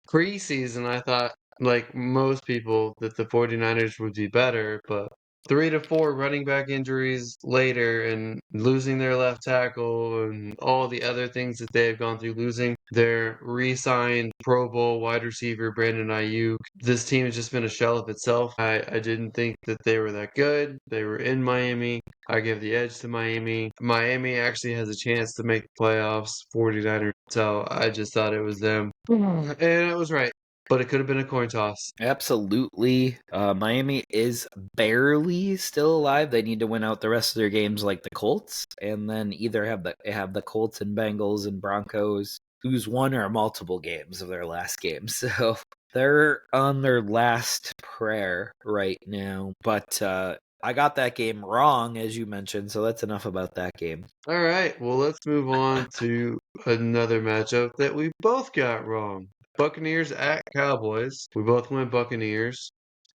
Preseason, I thought, like most people, that the 49ers would be better, but 3 to 4 running back injuries later and losing their left tackle and all the other things that they have gone through, losing their re-signed Pro Bowl wide receiver Brandon Ayuk. This team has just been a shell of itself. I didn't think that they were that good. They were in Miami. I give the edge to Miami. Miami actually has a chance to make the playoffs, 49ers. So I just thought it was them. And it was right. But it could have been a coin toss. Absolutely. Miami is barely still alive. They need to win out the rest of their games like the Colts, and then either have the Colts and Bengals and Broncos who's won or multiple games of their last game. So they're on their last prayer right now. But I got that game wrong, as you mentioned, so that's enough about that game. All right, well, let's move on to another matchup that we both got wrong. Buccaneers at Cowboys. We both went Buccaneers.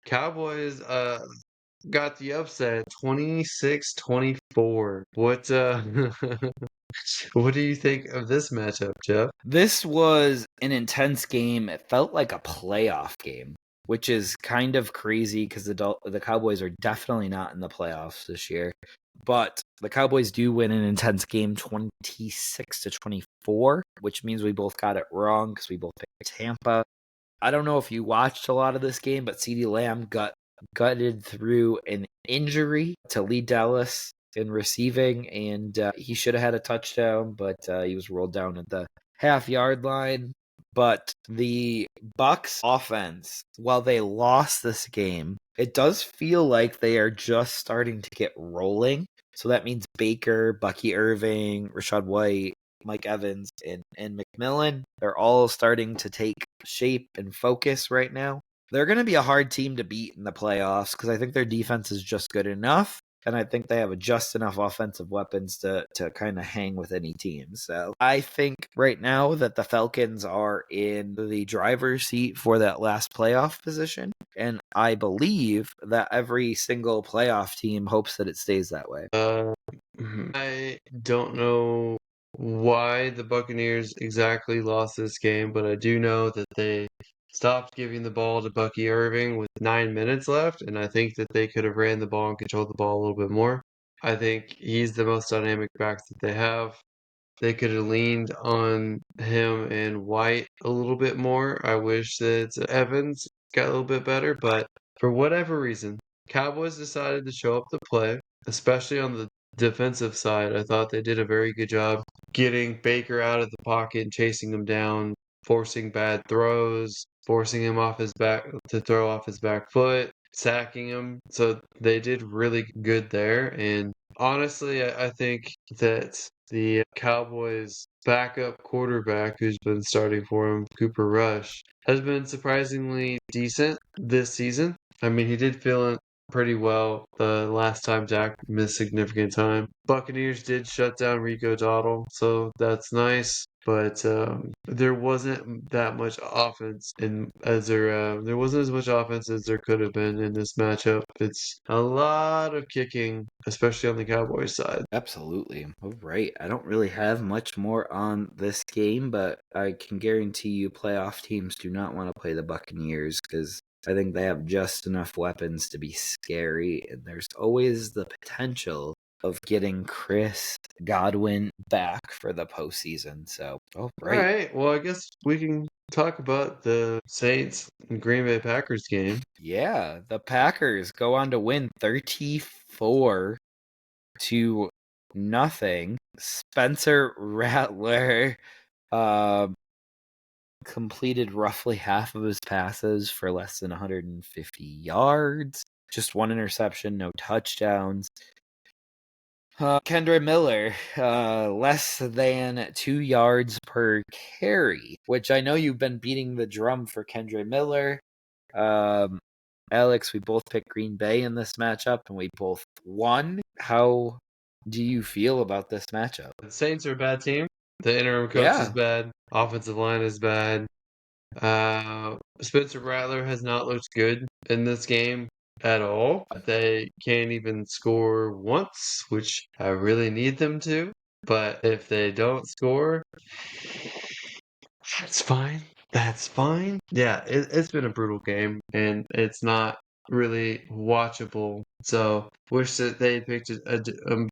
Cowboys got the upset 26-24. What what do you think of this matchup, Jeff? This was an intense game. It felt like a playoff game, which is kind of crazy because the Cowboys are definitely not in the playoffs this year. But the Cowboys do win an intense game 26-24, which means we both got it wrong because we both picked Tampa. I don't know if you watched a lot of this game, but CeeDee Lamb got gutted through an injury to lead Dallas in receiving, and he should have had a touchdown, but he was rolled down at the half-yard line. But the Bucs offense, while they lost this game, it does feel like they are just starting to get rolling. So that means Baker, Bucky Irving, Rashad White, Mike Evans, and McMillan, they're all starting to take shape and focus right now. They're going to be a hard team to beat in the playoffs because I think their defense is just good enough. And I think they have just enough offensive weapons to kind of hang with any team. So I think right now that the Falcons are in the driver's seat for that last playoff position. And I believe that every single playoff team hopes that it stays that way. I don't know why the Buccaneers exactly lost this game, but I do know that they stopped giving the ball to Bucky Irving with 9 minutes left, and I think that they could have ran the ball and controlled the ball a little bit more. I think he's the most dynamic back that they have. They could have leaned on him and White a little bit more. I wish that Evans got a little bit better, but for whatever reason, Cowboys decided to show up to play, especially on the defensive side. I thought they did a very good job getting Baker out of the pocket and chasing him down. forcing bad throws, forcing him off his back to throw off his back foot, sacking him. So they did really good there. And honestly, I think that the Cowboys' backup quarterback, who's been starting for him, Cooper Rush, has been surprisingly decent this season. I mean, he did fill in pretty well the last time Dak missed significant time. Buccaneers did shut down Rico Dowdle, so that's nice. But there wasn't that much offense there wasn't as much offense as there could have been in this matchup. It's a lot of kicking, especially on the Cowboys side. Absolutely. All right. I don't really have much more on this game, but I can guarantee you playoff teams do not want to play the Buccaneers because I think they have just enough weapons to be scary, and there's always the potential of getting Chris Godwin back for the postseason. So, all right. All right. Well, I guess we can talk about the Saints and Green Bay Packers game. Yeah, the Packers go on to win 34 to nothing. Spencer Rattler completed roughly half of his passes for less than 150 yards. Just one interception, no touchdowns. Kendra Miller, less than 2 yards per carry, which I know you've been beating the drum for Kendra Miller. Alex, we both picked Green Bay in this matchup, and we both won. How do you feel about this matchup? The Saints are a bad team. The interim coach is bad. Offensive line is bad. Spencer Rattler has not looked good in this game at all. They can't even score once, which I really need them to. But if they don't score, that's fine. That's fine. Yeah, it's been a brutal game, and it's not really watchable. So, wish that they picked a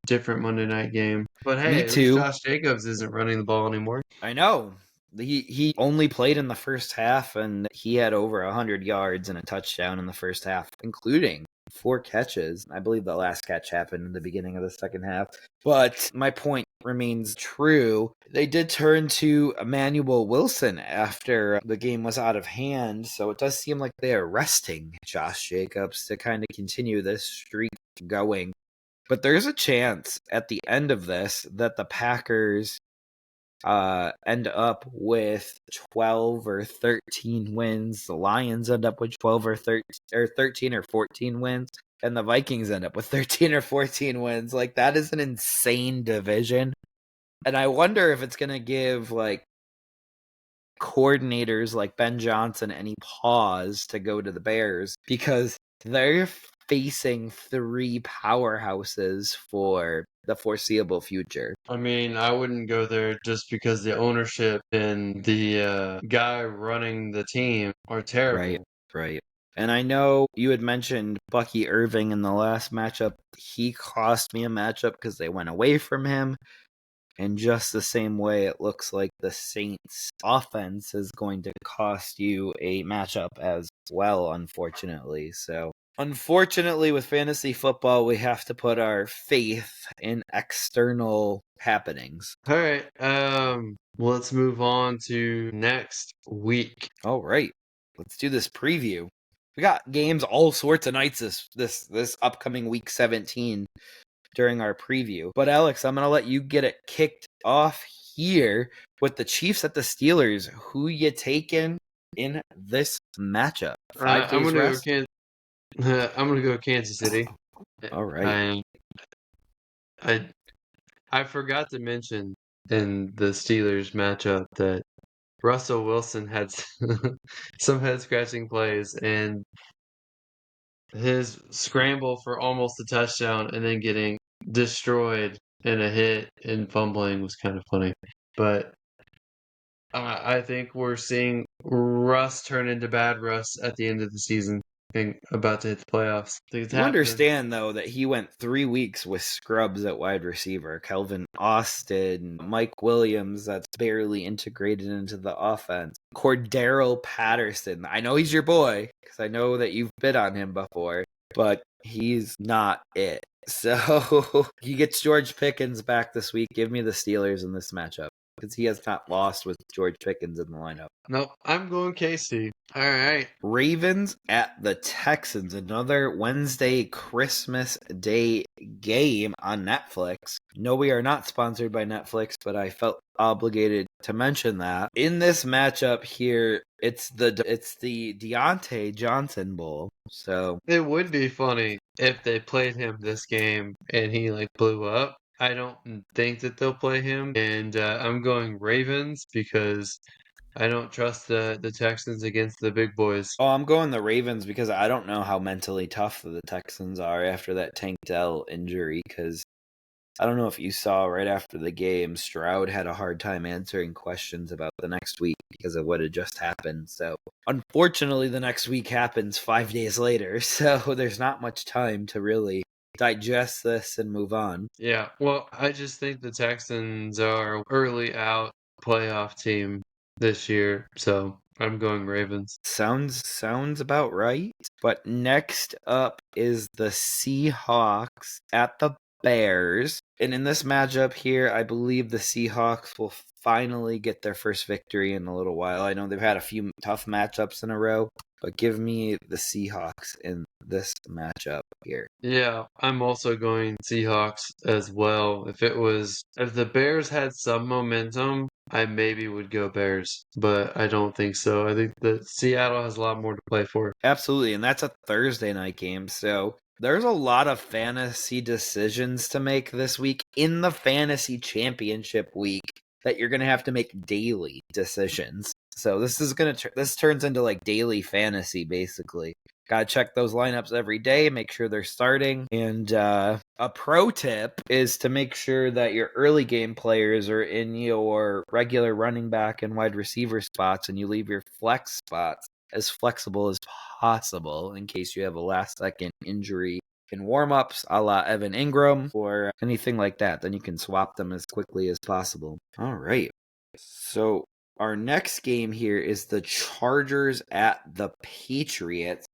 different Monday night game. But Me hey, at least too. Josh Jacobs isn't running the ball anymore. I know. He only played in the first half, and he had over 100 yards and a touchdown in the first half, including 4 catches. I believe the last catch happened in the beginning of the second half. But my point remains true. They did turn to Emmanuel Wilson after the game was out of hand, so it does seem like they are resting Josh Jacobs to kind of continue this streak going. But there's a chance at the end of this that the Packers end up with 12 or 13 wins. The Lions end up with 12 or 13 or 14 wins. And the Vikings end up with 13 or 14 wins. Like, that is an insane division. And I wonder if it's going to give, like, coordinators like Ben Johnson any pause to go to the Bears because they're facing 3 powerhouses for the foreseeable future. I mean, I wouldn't go there just because the ownership and the guy running the team are terrible. Right. And I know you had mentioned Bucky Irving in the last matchup. He cost me a matchup because they went away from him. And just the same way, it looks like the Saints' offense is going to cost you a matchup as well, unfortunately. So, unfortunately, with fantasy football, we have to put our faith in external happenings. All right. Let's move on to next week. All right. Let's do this preview. We got games all sorts of nights this upcoming week 17 during our preview. But Alex, I'm gonna let you get it kicked off here with the Chiefs at the Steelers. Who you taking in this matchup? 5 I'm days gonna rest. I'm gonna go Kansas City. All right. I I forgot to mention in the Steelers matchup that Russell Wilson had some head scratching plays, and his scramble for almost a touchdown and then getting destroyed in a hit and fumbling was kind of funny. But I think we're seeing Russ turn into bad Russ at the end of the season and about to hit the playoffs. I think it's You happening. understand, though, that he went 3 weeks with scrubs at wide receiver. Kelvin Austin, Mike Williams, that's barely integrated into the offense. Cordero Patterson. I know he's your boy, because I know that you've bid on him before, but he's not it. So he gets George Pickens back this week. Give me the Steelers in this matchup. because he has not lost with George Pickens in the lineup. Nope, I'm going KC. All right. Ravens at the Texans, another Wednesday Christmas Day game on Netflix. No, we are not sponsored by Netflix, but I felt obligated to mention that. In this matchup here, it's the Deontay Johnson Bowl. So It would be funny if they played him this game and he like blew up. I don't think that they'll play him, and I'm going Ravens because I don't trust the Texans against the big boys. I'm going the Ravens because I don't know how mentally tough the Texans are after that Tank Dell injury, because I don't know if you saw right after the game, Stroud had a hard time answering questions about the next week because of what had just happened. So, unfortunately, the next week happens 5 days later. So, there's not much time to really digest this and move on. Yeah, well, I just think the Texans are early out playoff team this year, so I'm going Ravens. Sounds about right. But next up is the Seahawks at the Bears. And in this matchup here, I believe the Seahawks will finally get their first victory in a little while. I know they've had a few tough matchups in a row, but give me the Seahawks in this matchup here. Yeah, I'm also going Seahawks as well. If the Bears had some momentum, I maybe would go Bears, but I don't think so. I think that Seattle has a lot more to play for. Absolutely, and that's a Thursday night game, so there's a lot of fantasy decisions to make this week in the fantasy championship week that you're going to have to make daily decisions. So this turns into like daily fantasy basically. Got to check those lineups every day, make sure they're starting. And a pro tip is to make sure that your early game players are in your regular running back and wide receiver spots, and you leave your flex spots as flexible as possible in case you have a last second injury in warm-ups a la Evan Ingram or anything like that. Then you can swap them as quickly as possible. All right. So our next game here is the Chargers at the Patriots.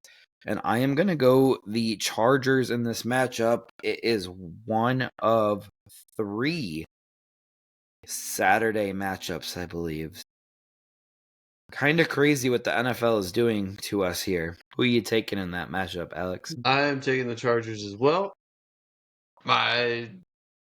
And I am going to go the Chargers in this matchup. It is one of 3 Saturday matchups, I believe. Kind of crazy what the NFL is doing to us here. Who are you taking in that matchup, Alex? I am taking the Chargers as well. I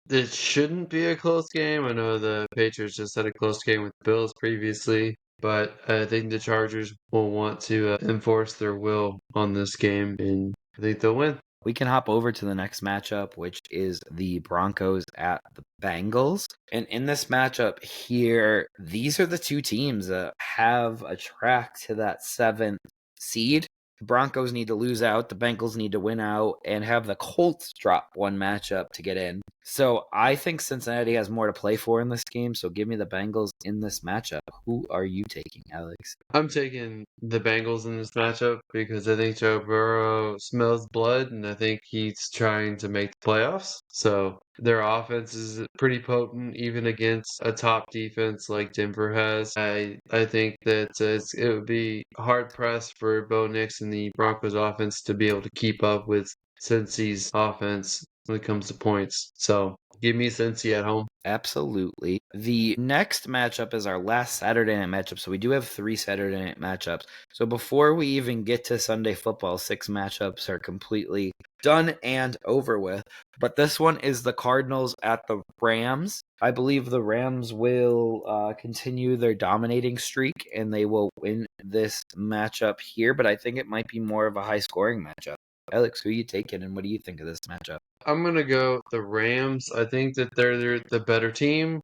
It shouldn't be a close game. I know the Patriots just had a close game with the Bills previously, but I think the Chargers will want to enforce their will on this game, and I think they'll win. We can hop over to the next matchup, which is the Broncos at the Bengals. And in this matchup here, these are the two teams that have a track to that 7th seed. The Broncos need to lose out, the Bengals need to win out, and have the Colts drop one matchup to get in. So I think Cincinnati has more to play for in this game, so give me the Bengals in this matchup. Who are you taking, Alex? I'm taking the Bengals in this matchup because I think Joe Burrow smells blood and I think he's trying to make the playoffs. So their offense is pretty potent even against a top defense like Denver has. I think that it would be hard pressed for Bo Nix and the Broncos offense to be able to keep up with Cincy's offense when it comes to points. So give me Cincy at home. Absolutely. The next matchup is our last Saturday night matchup. So we do have 3 Saturday night matchups. So before we even get to Sunday football, 6 matchups are completely done and over with. But this one is the Cardinals at the Rams. I believe the Rams will continue their dominating streak and they will win this matchup here. But I think it might be more of a high scoring matchup. Alex, who are you taking and what do you think of this matchup? I'm gonna go the Rams. I think that they're the better team.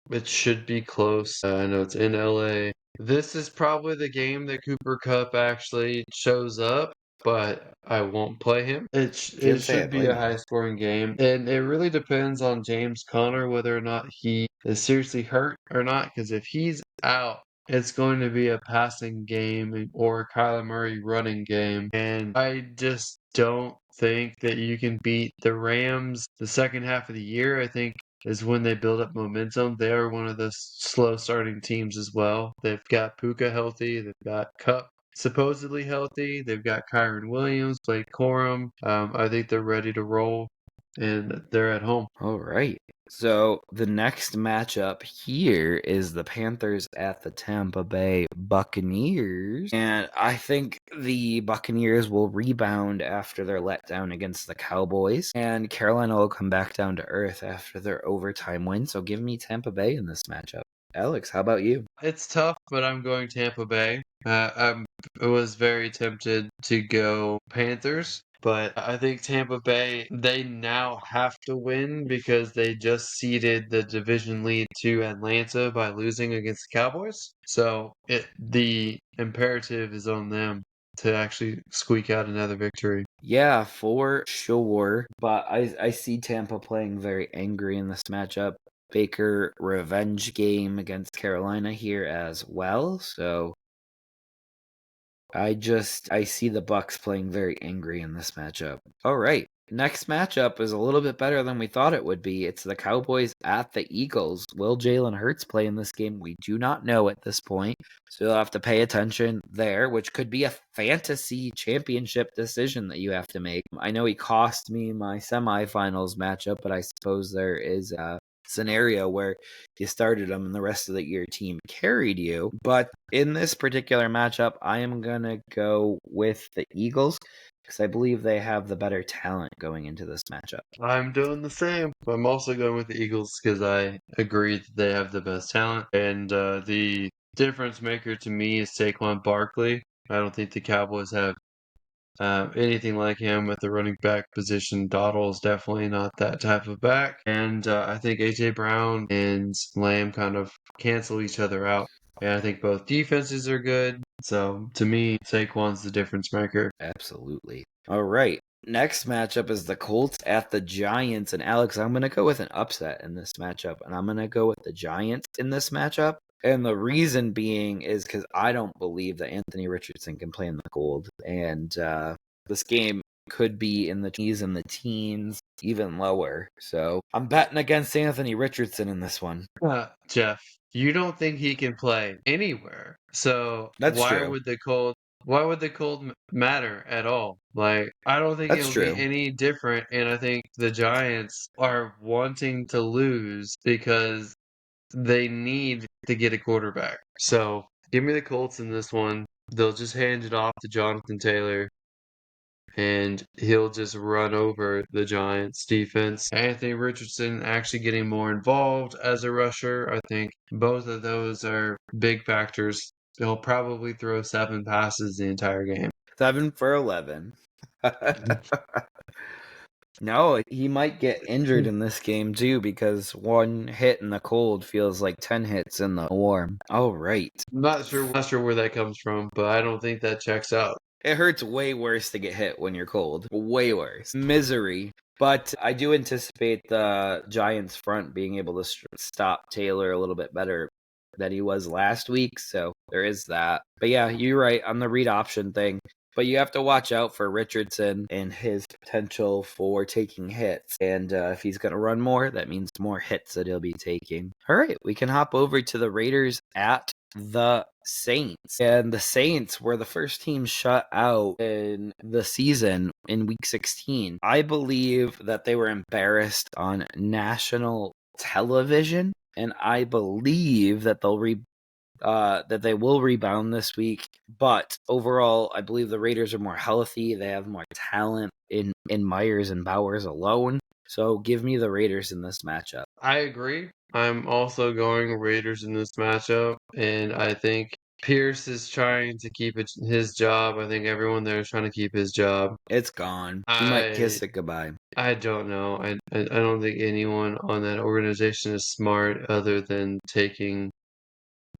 It should be close. I know it's in LA. This is probably the game that Cooper Cup actually shows up, but I won't play him. It Can't say I should be a blame you. high scoring game, and it really depends on James Conner whether or not he is seriously hurt or not. Because if he's out, it's going to be a passing game or Kyler Murray running game, and I just don't think that you can beat the Rams the second half of the year. I think is when they build up momentum. They are one of the slow starting teams as well. They've got Puka healthy. They've got Cup supposedly healthy. They've got Kyron Williams, Blake Corum. I think they're ready to roll, and they're at home. All right. So the next matchup here is the Panthers at the Tampa Bay Buccaneers. And I think the Buccaneers will rebound after their letdown against the Cowboys. And Carolina will come back down to earth after their overtime win. So give me Tampa Bay in this matchup. Alex, how about you? It's tough, but I'm going Tampa Bay. I was very tempted to go Panthers, but I think Tampa Bay, they now have to win because they just ceded the division lead to Atlanta by losing against the Cowboys. So the imperative is on them to actually squeak out another victory. Yeah, for sure. But I see Tampa playing very angry in this matchup. Baker revenge game against Carolina here as well. So I see the Bucks playing very angry in this matchup. All right. Next matchup is a little bit better than we thought it would be. It's the Cowboys at the Eagles. Will Jalen Hurts play in this game? We do not know at this point. So you'll have to pay attention there, which could be a fantasy championship decision that you have to make. I know he cost me my semifinals matchup, but I suppose there is a scenario where you started him and the rest of your team carried you. But in this particular matchup, I am going to go with the Eagles because I believe they have the better talent going into this matchup. I'm doing the same. I'm also going with the Eagles because I agree that they have the best talent. And the difference maker to me is Saquon Barkley. I don't think the Cowboys have anything like him at the running back position. Dottle is definitely not that type of back. And I think A.J. Brown and Lamb kind of cancel each other out. And I think both defenses are good. So to me, Saquon's the difference maker. Absolutely. All right. Next matchup is the Colts at the Giants. And Alex, I'm going to go with an upset in this matchup. And I'm going to go with the Giants in this matchup. And the reason being is because I don't believe that Anthony Richardson can play in the cold. And this game could be in the teens and the teens, even lower. So I'm betting against Anthony Richardson in this one. Jeff, you don't think he can play anywhere. So That's true. why would the cold matter at all? Like, I don't think That's it'll be true. any different. And I think the Giants are wanting to lose because they need to get a quarterback. So give me the Colts in this one. They'll just hand it off to Jonathan Taylor, and he'll just run over the Giants defense. Anthony Richardson actually getting more involved as a rusher. I think both of those are big factors. He'll probably throw 7 passes the entire game. 7 for 11. No, he might get injured in this game too because one hit in the cold feels like 10 hits in the warm. All right. I'm not sure where that comes from, but I don't think that checks out. It hurts way worse to get hit when you're cold. Way worse. Misery. But I do anticipate the Giants front being able to stop Taylor a little bit better than he was last week. So there is that. But yeah, you're right on the read option thing. But you have to watch out for Richardson and his potential for taking hits. And if he's going to run more, that means more hits that he'll be taking. All right, we can hop over to the Raiders at the Saints. And the Saints were the first team shut out in the season in week 16. I believe that they were embarrassed on national television, and I believe that that they will rebound this week. But overall, I believe the Raiders are more healthy. They have more talent in Myers and Bowers alone. So give me the Raiders in this matchup. I agree. I'm also going Raiders in this matchup, and I think Pierce is trying to keep his job. I think everyone there is trying to keep his job. It's gone. He might I kiss it goodbye. I don't know. I don't think anyone on that organization is smart other than taking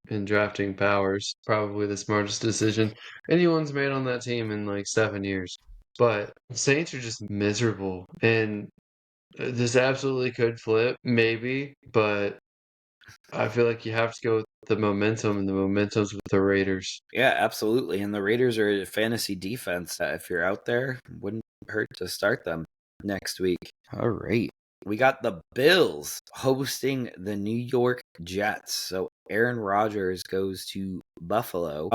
and drafting Powers. Probably the smartest decision anyone's made on that team in like 7 years. But Saints are just miserable, and this absolutely could flip, maybe, but I feel like you have to go with the momentum, and the momentum's with the Raiders. Yeah, absolutely. And the Raiders are a fantasy defense that if you're out there, wouldn't hurt to start them next week. All right. We got the Bills hosting the New York Jets. So Aaron Rodgers goes to Buffalo.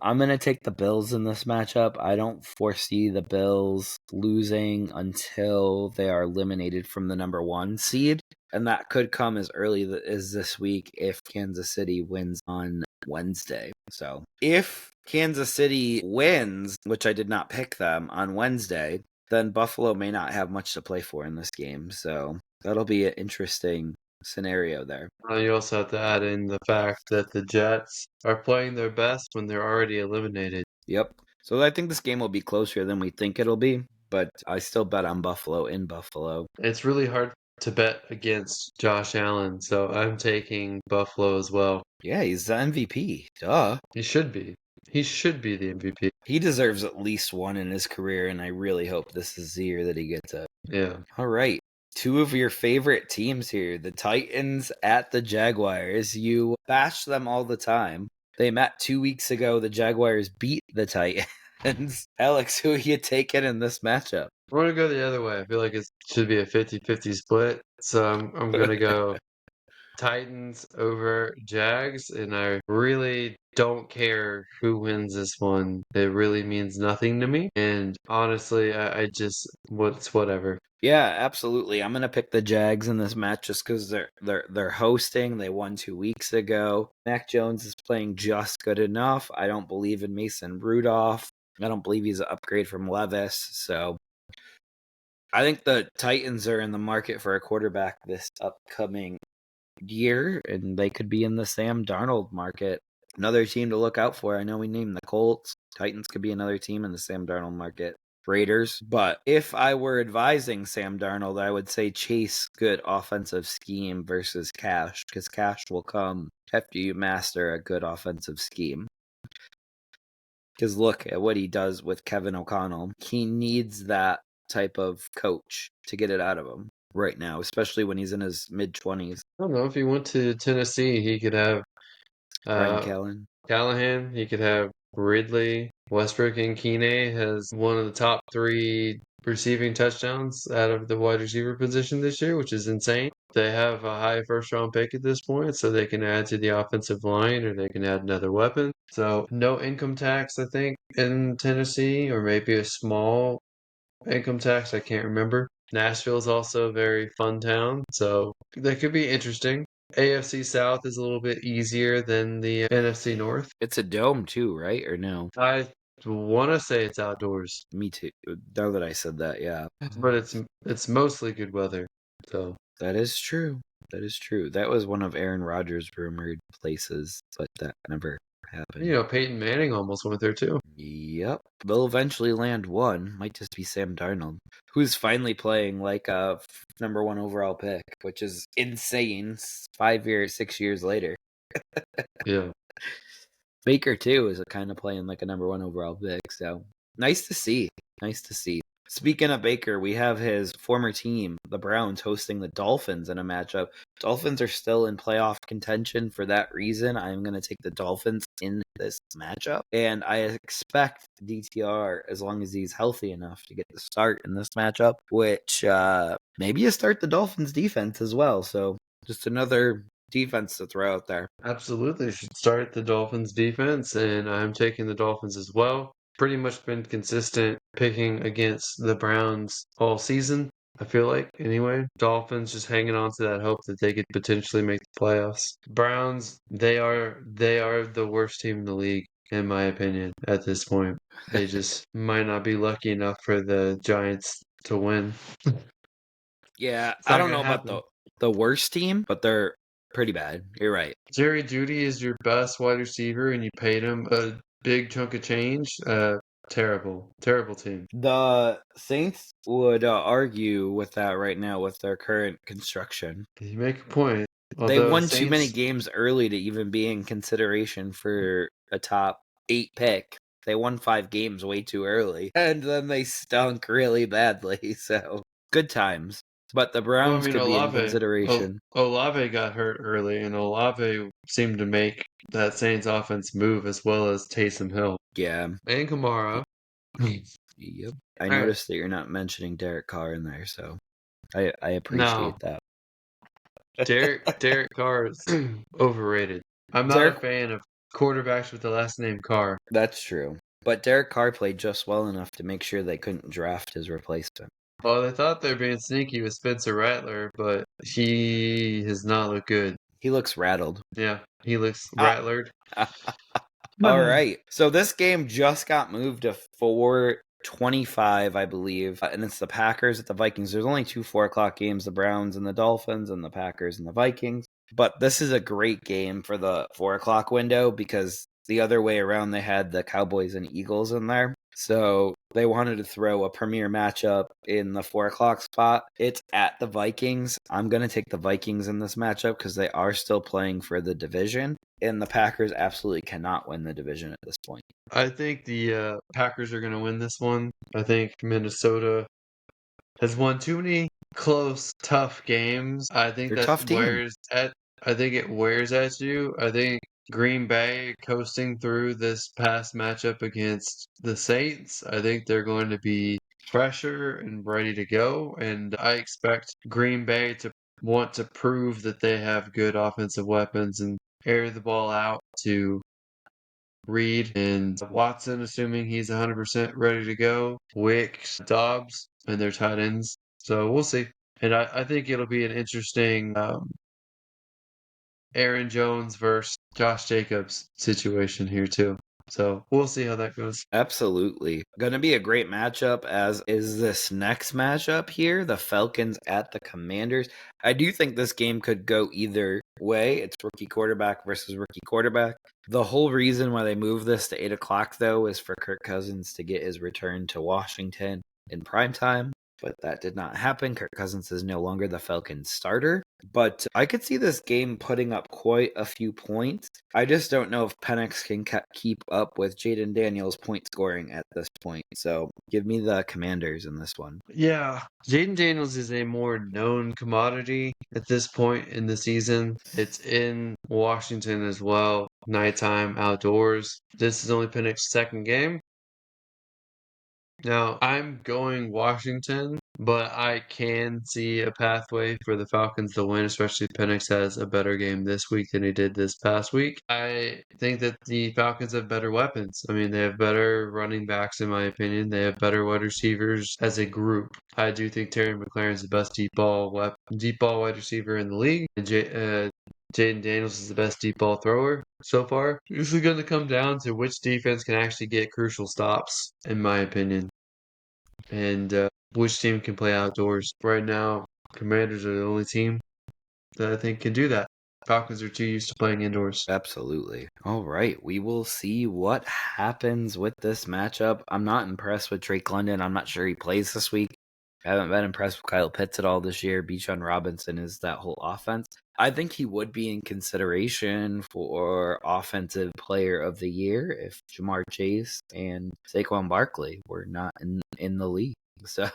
I'm going to take the Bills in this matchup. I don't foresee the Bills losing until they are eliminated from the number 1 seed. And that could come as early as this week if Kansas City wins on Wednesday. So if Kansas City wins, which I did not pick them on Wednesday, then Buffalo may not have much to play for in this game. So that'll be an interesting scenario there. You also have to add in the fact that the Jets are playing their best when they're already eliminated. Yep. So I think this game will be closer than we think it'll be, but I still bet on Buffalo in Buffalo. It's really hard to bet against Josh Allen, so I'm taking Buffalo as well. Yeah, he's the MVP. Duh. He should be. He should be the MVP. He deserves at least one in his career, and I really hope this is the year that he gets it. Yeah. All right. Two of your favorite teams here, the Titans at the Jaguars. You bash them all the time. They met 2 weeks ago. The Jaguars beat the Titans. Alex, who are you taking in this matchup? I want to go the other way. I feel like it should be a 50-50 split. So I'm going to go Titans over Jags, and I really don't care who wins this one. It really means nothing to me. And honestly, I just, it's whatever. Yeah, absolutely. I'm gonna pick the Jags in this match just because they're hosting. They won 2 weeks ago. Mac Jones is playing just good enough. I don't believe in Mason Rudolph. I don't believe he's an upgrade from Levis. So I think the Titans are in the market for a quarterback this upcoming year, and they could be in the Sam Darnold market. Another team to look out for. I know we named the Colts. Titans could be another team in the Sam Darnold market. Raiders. But if I were advising Sam Darnold, I would say chase good offensive scheme versus cash, because cash will come after you master a good offensive scheme. Because look at what he does with Kevin O'Connell. He needs that type of coach to get it out of him right now, especially when he's in his mid-20s. I don't know. If he went to Tennessee, he could have Brian uh, Callen. Callahan, he could have Ridley. Westbrook and Keeney has one of the top 3 receiving touchdowns out of the wide receiver position this year, which is insane. They have a high first round pick at this point, so they can add to the offensive line or they can add another weapon. So no income tax, I think, in Tennessee, or maybe a small income tax. I can't remember. Nashville's also a very fun town, so that could be interesting. AFC South is a little bit easier than the NFC North. It's a dome too, right? Or no? I want to say it's outdoors, Me too. Now that I said that, yeah. but it's mostly good weather. So That is true. That is true. That was one of Aaron Rodgers' rumored places, but that never happened. Peyton Manning almost went there too. Yep. They'll eventually land one. Might just be Sam Darnold, who's finally playing like a number one overall pick, which is insane. 6 years later. Yeah. Baker, too, is kind of playing like a number one overall pick. So nice to see. Nice to see. Speaking of Baker, we have his former team, the Browns, hosting the Dolphins in a matchup. Dolphins are still in playoff contention. For that reason, I'm going to take the Dolphins in this matchup. And I expect DTR, as long as he's healthy enough, to get the start in this matchup, which maybe you start the Dolphins defense as well. So just another defense to throw out there. Absolutely. Should start the Dolphins defense, and I'm taking the Dolphins as well. Pretty much been consistent picking against the Browns all season, I feel like, anyway. Dolphins just hanging on to that hope that they could potentially make the playoffs. Browns, they are the worst team in the league, in my opinion, at this point. They just might not be lucky enough for the Giants to win. Yeah, It's I not don't gonna know about happen. the worst team, but they're pretty bad. You're right. Jerry Jeudy is your best wide receiver, and you paid him a big chunk of change. Terrible, terrible team. The Saints would argue with that right now with their current construction. You make a point. They Although won too many Saints, games early to even be in consideration for a top 8 pick. They won 5 games way too early, and then they stunk really badly. So good times. But the well, I Browns mean, could be in Olave, consideration. Olave got hurt early, and Olave seemed to make that Saints offense move as well as Taysom Hill Yeah. and Kamara. Yep. I All right. noticed that you're not mentioning Derek Carr in there, so I appreciate Now, that. Derek Carr is overrated. I'm not a Derek, fan of quarterbacks with the last name Carr. that's true. But Derek Carr played just well enough to make sure they couldn't draft his replacement. Oh, they thought they're being sneaky with Spencer Rattler, but he has not looked good. He looks rattled. Yeah, he looks Ah. rattlered. All right. So this game just got moved to 4:25, I believe, and it's the Packers at the Vikings. There's only two 4 o'clock games: the Browns and the Dolphins, and the Packers and the Vikings. But this is a great game for the 4 o'clock window because the other way around, they had the Cowboys and Eagles in there. So they wanted to throw a premier matchup in the 4 o'clock spot. It's at the Vikings. I'm going to take the Vikings in this matchup because they are still playing for the division. And the Packers absolutely cannot win the division at this point. I think the Packers are going to win this one. I think Minnesota has won too many close, tough games. I think They're a that tough team. wears at. I think it wears at you. I think Green Bay coasting through this past matchup against the Saints. I think they're going to be fresher and ready to go, and I expect Green Bay to want to prove that they have good offensive weapons and air the ball out to Reed and Watson, assuming he's 100% ready to go. Wicks, Dobbs, and their tight ends. So we'll see. And I think it'll be an interesting Aaron Jones versus Josh Jacobs situation here, too. So we'll see how that goes. Absolutely. Going to be a great matchup, as is this next matchup here, the Falcons at the Commanders. I do think this game could go either way. It's rookie quarterback versus rookie quarterback. The whole reason why they moved this to 8 o'clock, though, is for Kirk Cousins to get his return to Washington in prime time. But that did not happen. Kirk Cousins is no longer the Falcons starter. But I could see this game putting up quite a few points. I just don't know if Penix can keep up with Jaden Daniels' point scoring at this point. So give me the Commanders in this one. Yeah, Jaden Daniels is a more known commodity at this point in the season. It's in Washington as well, nighttime, outdoors. This is only Penix's second game. Now, I'm going Washington, but I can see a pathway for the Falcons to win, especially if Penix has a better game this week than he did this past week. I think that the Falcons have better weapons. I mean, they have better running backs, in my opinion. They have better wide receivers as a group. I do think Terry McLaurin is the best deep ball wide receiver in the league. And Jaden Daniels is the best deep ball thrower so far. This is going to come down to which defense can actually get crucial stops, in my opinion, and which team can play outdoors. Right now, Commanders are the only team that I think can do that. Falcons are too used to playing indoors. Absolutely. All right. We will see what happens with this matchup. I'm not impressed with Drake London. I'm not sure he plays this week. I haven't been impressed with Kyle Pitts at all this year. Bijan Robinson is that whole offense. I think he would be in consideration for Offensive Player of the Year if Jamar Chase and Saquon Barkley were not in the league. So,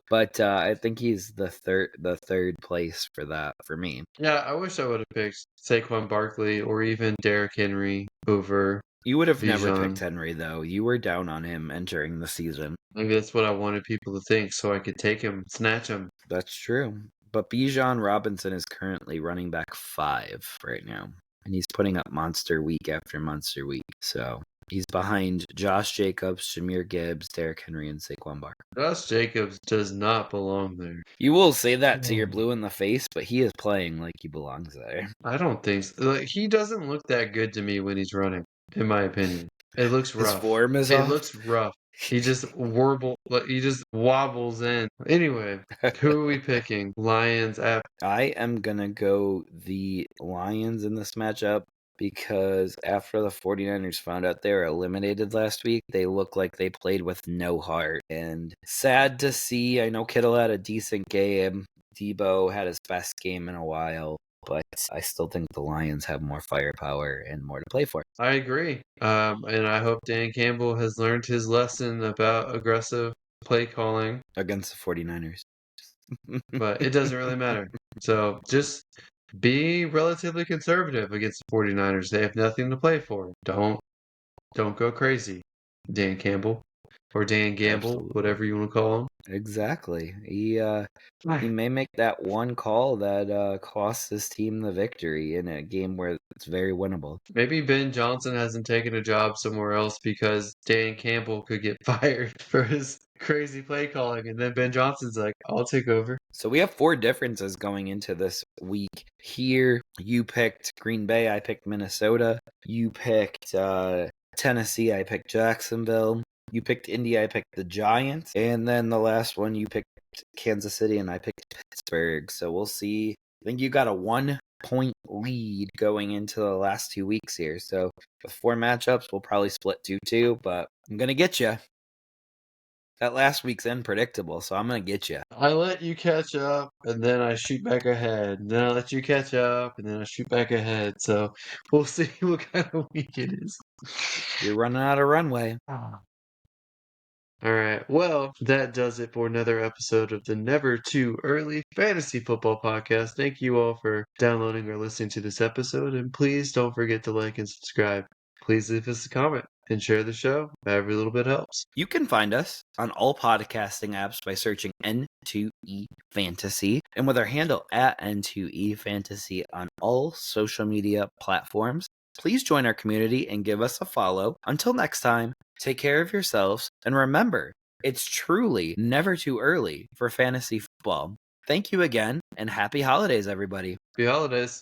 but I think he's the third place for that for me. Yeah, I wish I would have picked Saquon Barkley or even Derrick Henry over You would have never Bijan. picked Henry, though. You were down on him entering the season. Maybe that's what I wanted people to think so I could take him, snatch him. That's true. But Bijan Robinson is currently running back 5 right now. And he's putting up monster week after monster week. So he's behind Josh Jacobs, Jahmyr Gibbs, Derrick Henry, and Saquon Barkley. Josh Jacobs does not belong there. You will say that to your blue in the face, but he is playing like he belongs there. I don't think so. Like, he doesn't look that good to me when he's running, in my opinion. It looks His rough. form is It off. looks rough. He just he just wobbles in. Anyway, who are we picking? Lions at I am going to go the Lions in this matchup because after the 49ers found out they were eliminated last week, they look like they played with no heart. And sad to see. I know Kittle had a decent game. Debo had his best game in a while. But I still think the Lions have more firepower and more to play for. I agree. And I hope Dan Campbell has learned his lesson about aggressive play calling, Against the 49ers. but it doesn't really matter. So just be relatively conservative against the 49ers. They have nothing to play for. Don't go crazy, Dan Campbell. Or Dan Gamble, Absolutely. whatever you want to call him. Exactly. He may make that one call that costs his team the victory in a game where it's very winnable. Maybe Ben Johnson hasn't taken a job somewhere else because Dan Campbell could get fired for his crazy play calling, and then Ben Johnson's like, "I'll take over." So we have 4 differences going into this week. Here, you picked Green Bay, I picked Minnesota. You picked Tennessee, I picked Jacksonville. You picked Indy, I picked the Giants. And then the last one, you picked Kansas City, and I picked Pittsburgh. So we'll see. I think you got a 1-point lead going into the last 2 weeks here. So with 4 matchups, we'll probably split 2-2, but I'm going to get you. That last week's unpredictable, so I'm going to get you. I let you catch up, and then I shoot back ahead. And then I let you catch up, and then I shoot back ahead. So we'll see what kind of week it is. You're running out of runway. All right. Well, that does it for another episode of the Never Too Early Fantasy Football Podcast. Thank you all for downloading or listening to this episode, and please don't forget to like and subscribe. Please leave us a comment and share the show. Every little bit helps. You can find us on all podcasting apps by searching N2E Fantasy and with our handle at N2E Fantasy on all social media platforms. Please join our community and give us a follow. Until next time, take care of yourselves and remember, it's truly never too early for fantasy football. Thank you again and happy holidays, everybody. Happy holidays.